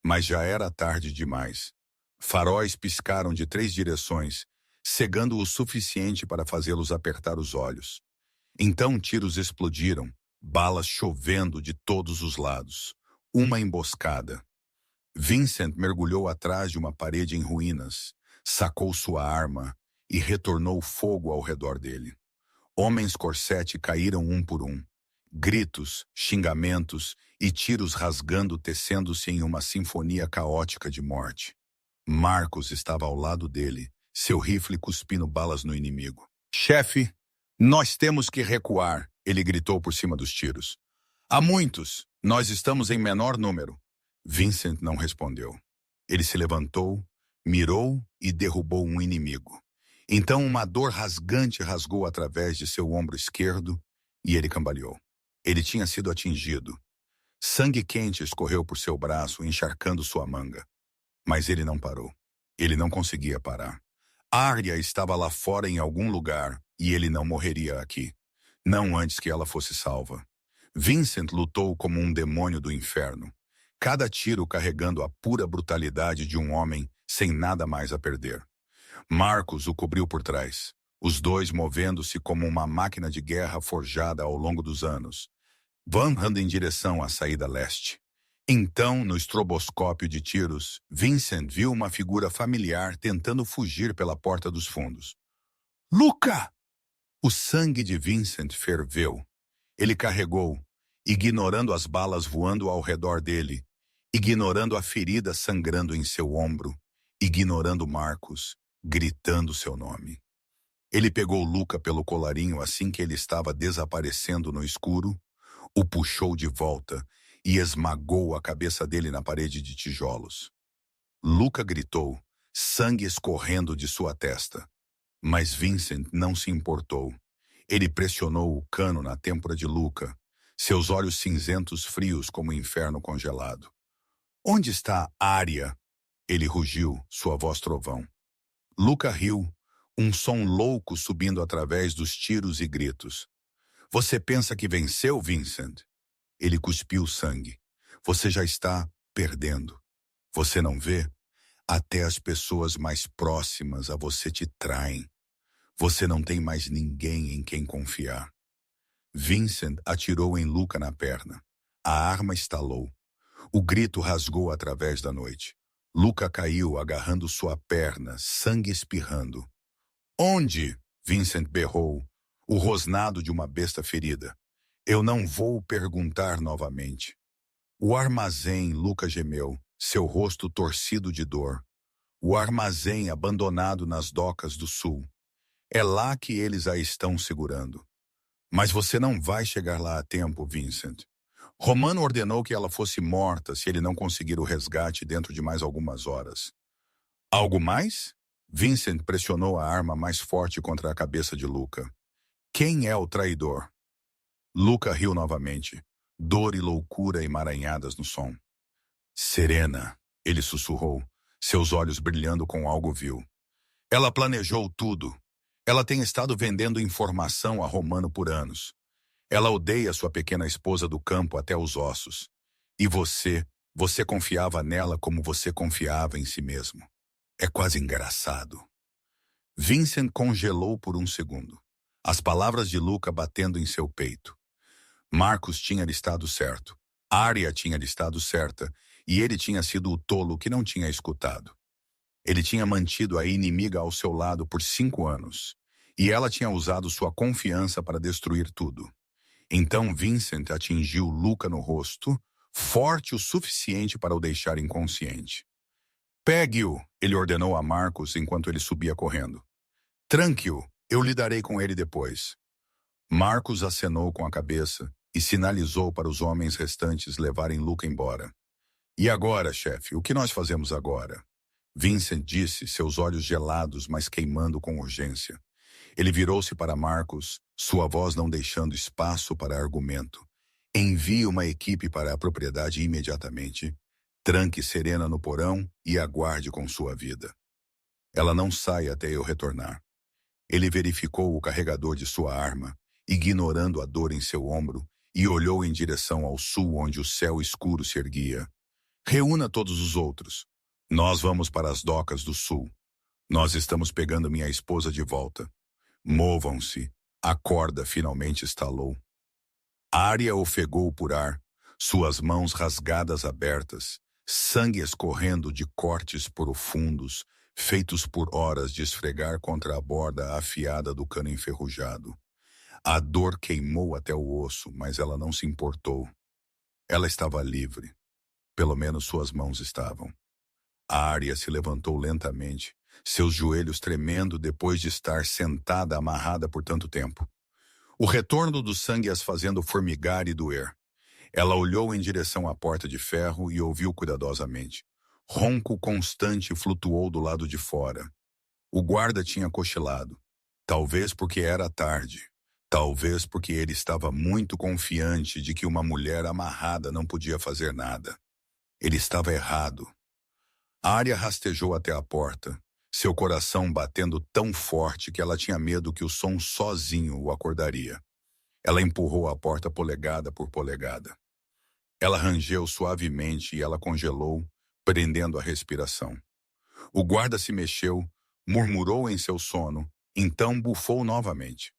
Mas já era tarde demais. Faróis piscaram de 3 direções, cegando o suficiente para fazê-los apertar os olhos. Então tiros explodiram, balas chovendo de todos os lados. Uma emboscada. Vincent mergulhou atrás de uma parede em ruínas, sacou sua arma e retornou fogo ao redor dele. Homens Corsetti caíram um por um. Gritos, xingamentos e tiros rasgando tecendo-se em uma sinfonia caótica de morte. Marcos estava ao lado dele, seu rifle cuspindo balas no inimigo. Chefe, nós temos que recuar, ele gritou por cima dos tiros. Há muitos, nós estamos em menor número. Vincent não respondeu. Ele se levantou, mirou e derrubou um inimigo. Então uma dor rasgante rasgou através de seu ombro esquerdo e ele cambaleou. Ele tinha sido atingido. Sangue quente escorreu por seu braço, encharcando sua manga. Mas ele não parou. Ele não conseguia parar. Arya estava lá fora em algum lugar e ele não morreria aqui. Não antes que ela fosse salva. Vincent lutou como um demônio do inferno. Cada tiro carregando a pura brutalidade de um homem sem nada mais a perder. Marcos o cobriu por trás, os dois movendo-se como uma máquina de guerra forjada ao longo dos anos, vanrando em direção à saída leste. Então, no estroboscópio de tiros, Vincent viu uma figura familiar tentando fugir pela porta dos fundos. Luca! O sangue de Vincent ferveu. Ele carregou, ignorando as balas voando ao redor dele, ignorando a ferida sangrando em seu ombro, ignorando Marcos, gritando seu nome. Ele pegou Luca pelo colarinho assim que ele estava desaparecendo no escuro, o puxou de volta e esmagou a cabeça dele na parede de tijolos. Luca gritou, sangue escorrendo de sua testa. Mas Vincent não se importou. Ele pressionou o cano na têmpora de Luca, seus olhos cinzentos frios como o inferno congelado. Onde está Arya? Ele rugiu, sua voz trovão. Luca riu, um som louco subindo através dos tiros e gritos. Você pensa que venceu, Vincent? Ele cuspiu sangue. Você já está perdendo. Você não vê? Até as pessoas mais próximas a você te traem. Você não tem mais ninguém em quem confiar. Vincent atirou em Luca na perna. A arma estalou. O grito rasgou através da noite. Luca caiu agarrando sua perna, sangue espirrando. Onde? Vincent berrou, o rosnado de uma besta ferida. Eu não vou perguntar novamente. O armazém, Luca gemeu, seu rosto torcido de dor. O armazém abandonado nas docas do sul. É lá que eles a estão segurando. Mas você não vai chegar lá a tempo, Vincent. Romano ordenou que ela fosse morta se ele não conseguir o resgate dentro de mais algumas horas. Algo mais? Vincent pressionou a arma mais forte contra a cabeça de Luca. Quem é o traidor? Luca riu novamente, dor e loucura emaranhadas no som. Serena, ele sussurrou, seus olhos brilhando com algo vil. Ela planejou tudo. Ela tem estado vendendo informação a Romano por anos. Ela odeia sua pequena esposa do campo até os ossos. E você confiava nela como você confiava em si mesmo. É quase engraçado. Vincent congelou por um segundo. As palavras de Luca batendo em seu peito. Marcos tinha estado certo. Arya tinha estado certa. E ele tinha sido o tolo que não tinha escutado. Ele tinha mantido a inimiga ao seu lado por 5 anos. E ela tinha usado sua confiança para destruir tudo. Então Vincent atingiu Luca no rosto, forte o suficiente para o deixar inconsciente. Pegue-o, ele ordenou a Marcos enquanto ele subia correndo. Tranque-o, eu lidarei com ele depois. Marcos acenou com a cabeça e sinalizou para os homens restantes levarem Luca embora. E agora, chefe, o que nós fazemos agora? Vincent disse, seus olhos gelados, mas queimando com urgência. Ele virou-se para Marcos, sua voz não deixando espaço para argumento. Envie uma equipe para a propriedade imediatamente. Tranque Serena no porão e aguarde com sua vida. Ela não sai até eu retornar. Ele verificou o carregador de sua arma, ignorando a dor em seu ombro, e olhou em direção ao sul onde o céu escuro se erguia. Reúna todos os outros. Nós vamos para as docas do sul. Nós estamos pegando minha esposa de volta. Movam-se. A corda finalmente estalou. Arya ofegou por ar, suas mãos rasgadas abertas, sangue escorrendo de cortes profundos, feitos por horas de esfregar contra a borda afiada do cano enferrujado. A dor queimou até o osso, mas ela não se importou. Ela estava livre. Pelo menos suas mãos estavam. A Arya se levantou lentamente, seus joelhos tremendo depois de estar sentada amarrada por tanto tempo. O retorno do sangue as fazendo formigar e doer. Ela olhou em direção à porta de ferro e ouviu cuidadosamente. Ronco constante flutuou do lado de fora. O guarda tinha cochilado. Talvez porque era tarde. Talvez porque ele estava muito confiante de que uma mulher amarrada não podia fazer nada. Ele estava errado. Arya rastejou até a porta, seu coração batendo tão forte que ela tinha medo que o som sozinho o acordaria. Ela empurrou a porta polegada por polegada. Ela rangeu suavemente e ela congelou, prendendo a respiração. O guarda se mexeu, murmurou em seu sono, então bufou novamente.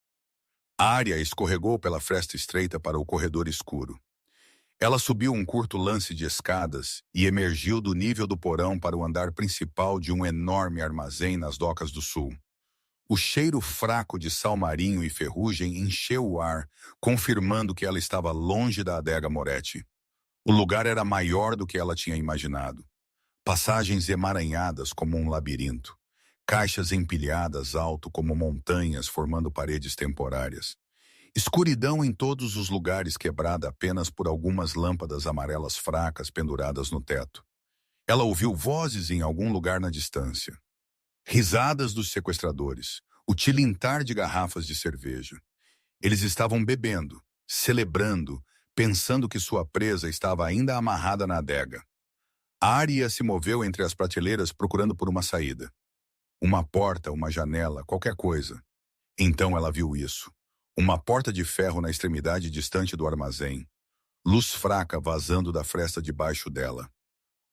Arya escorregou pela fresta estreita para o corredor escuro. Ela subiu um curto lance de escadas e emergiu do nível do porão para o andar principal de um enorme armazém nas docas do sul. O cheiro fraco de sal marinho e ferrugem encheu o ar, confirmando que ela estava longe da adega Moretti. O lugar era maior do que ela tinha imaginado. Passagens emaranhadas como um labirinto. Caixas empilhadas alto como montanhas formando paredes temporárias. Escuridão em todos os lugares quebrada apenas por algumas lâmpadas amarelas fracas penduradas no teto. Ela ouviu vozes em algum lugar na distância. Risadas dos sequestradores, o tilintar de garrafas de cerveja. Eles estavam bebendo, celebrando, pensando que sua presa estava ainda amarrada na adega. Arya se moveu entre as prateleiras procurando por uma saída. Uma porta, uma janela, qualquer coisa. Então ela viu isso. Uma porta de ferro na extremidade distante do armazém. Luz fraca vazando da fresta debaixo dela.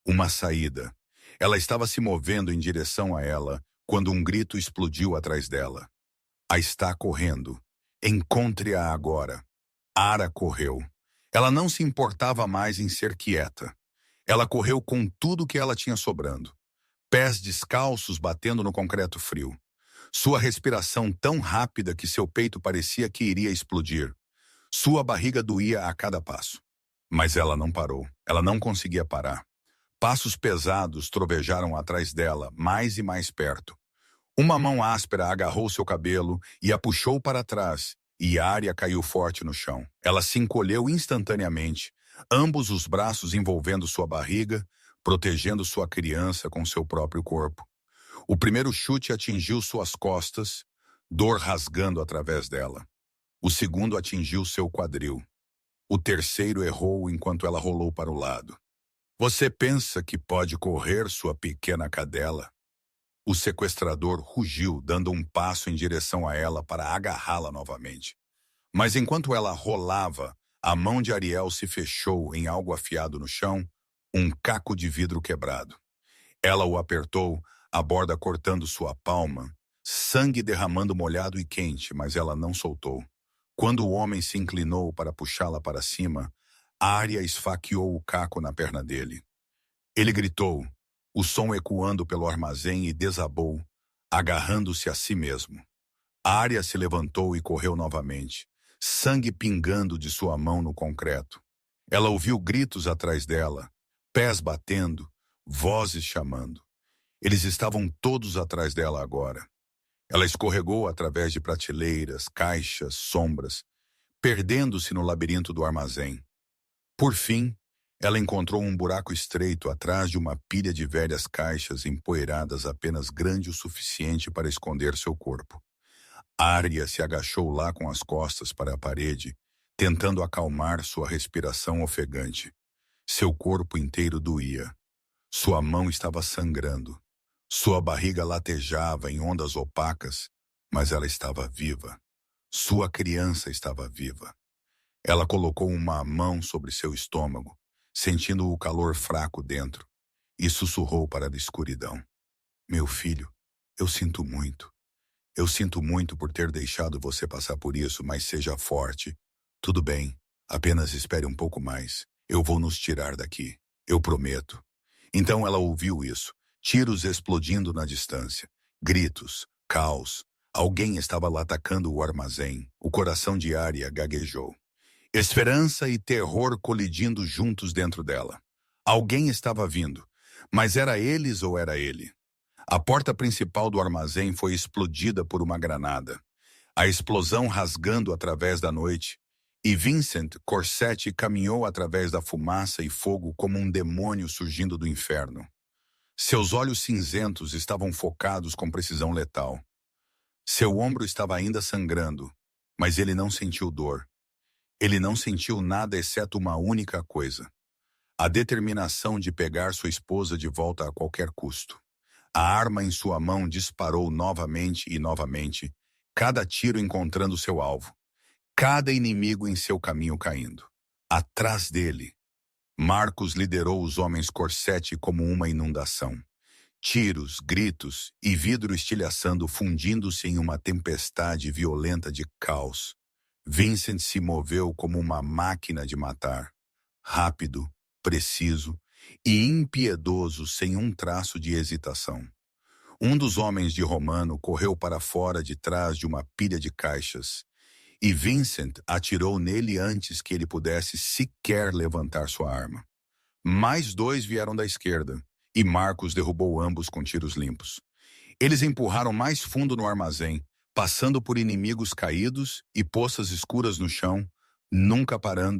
Uma saída. Ela estava se movendo em direção a ela quando um grito explodiu atrás dela. A está correndo. Encontre-a agora. Ara correu. Ela não se importava mais em ser quieta. Ela correu com tudo que ela tinha sobrando. Pés descalços batendo no concreto frio. Sua respiração tão rápida que seu peito parecia que iria explodir. Sua barriga doía a cada passo. Mas ela não parou. Ela não conseguia parar. Passos pesados trovejaram atrás dela, mais e mais perto. Uma mão áspera agarrou seu cabelo e a puxou para trás, e Arya caiu forte no chão. Ela se encolheu instantaneamente, ambos os braços envolvendo sua barriga, protegendo sua criança com seu próprio corpo. O primeiro chute atingiu suas costas, dor rasgando através dela. O segundo atingiu seu quadril. O terceiro errou enquanto ela rolou para o lado. Você pensa que pode correr, sua pequena cadela? O sequestrador rugiu, dando um passo em direção a ela para agarrá-la novamente. Mas enquanto ela rolava, a mão de Ariel se fechou em algo afiado no chão, um caco de vidro quebrado. Ela o apertou, a borda cortando sua palma, sangue derramando molhado e quente, mas ela não soltou. Quando o homem se inclinou para puxá-la para cima, Arya esfaqueou o caco na perna dele. Ele gritou, o som ecoando pelo armazém e desabou, agarrando-se a si mesmo. Arya se levantou e correu novamente, sangue pingando de sua mão no concreto. Ela ouviu gritos atrás dela, pés batendo, vozes chamando. Eles estavam todos atrás dela agora. Ela escorregou através de prateleiras, caixas, sombras, perdendo-se no labirinto do armazém. Por fim, ela encontrou um buraco estreito atrás de uma pilha de velhas caixas empoeiradas apenas grande o suficiente para esconder seu corpo. Arya se agachou lá com as costas para a parede, tentando acalmar sua respiração ofegante. Seu corpo inteiro doía. Sua mão estava sangrando. Sua barriga latejava em ondas opacas, mas ela estava viva. Sua criança estava viva. Ela colocou uma mão sobre seu estômago, sentindo o calor fraco dentro, e sussurrou para a escuridão. Meu filho, eu sinto muito. Eu sinto muito por ter deixado você passar por isso, mas seja forte. Tudo bem, apenas espere um pouco mais. Eu vou nos tirar daqui. Eu prometo. Então ela ouviu isso, tiros explodindo na distância, gritos, caos. Alguém estava lá atacando o armazém. O coração de Arya gaguejou. Esperança e terror colidindo juntos dentro dela. Alguém estava vindo, mas era eles ou era ele? A porta principal do armazém foi explodida por uma granada, a explosão rasgando através da noite, e Vincent Corsetti caminhou através da fumaça e fogo como um demônio surgindo do inferno. Seus olhos cinzentos estavam focados com precisão letal. Seu ombro estava ainda sangrando, mas ele não sentiu dor. Ele não sentiu nada exceto uma única coisa: a determinação de pegar sua esposa de volta a qualquer custo. A arma em sua mão disparou novamente e novamente, cada tiro encontrando seu alvo, cada inimigo em seu caminho caindo. Atrás dele, Marcos liderou os homens Corsetti como uma inundação. Tiros, gritos e vidro estilhaçando fundindo-se em uma tempestade violenta de caos. Vincent se moveu como uma máquina de matar, rápido, preciso e impiedoso sem um traço de hesitação. Um dos homens de Romano correu para fora de trás de uma pilha de caixas, e Vincent atirou nele antes que ele pudesse sequer levantar sua arma. Mais dois vieram da esquerda, e Marcos derrubou ambos com tiros limpos. Eles empurraram mais fundo no armazém, passando por inimigos caídos e poças escuras no chão, nunca parando,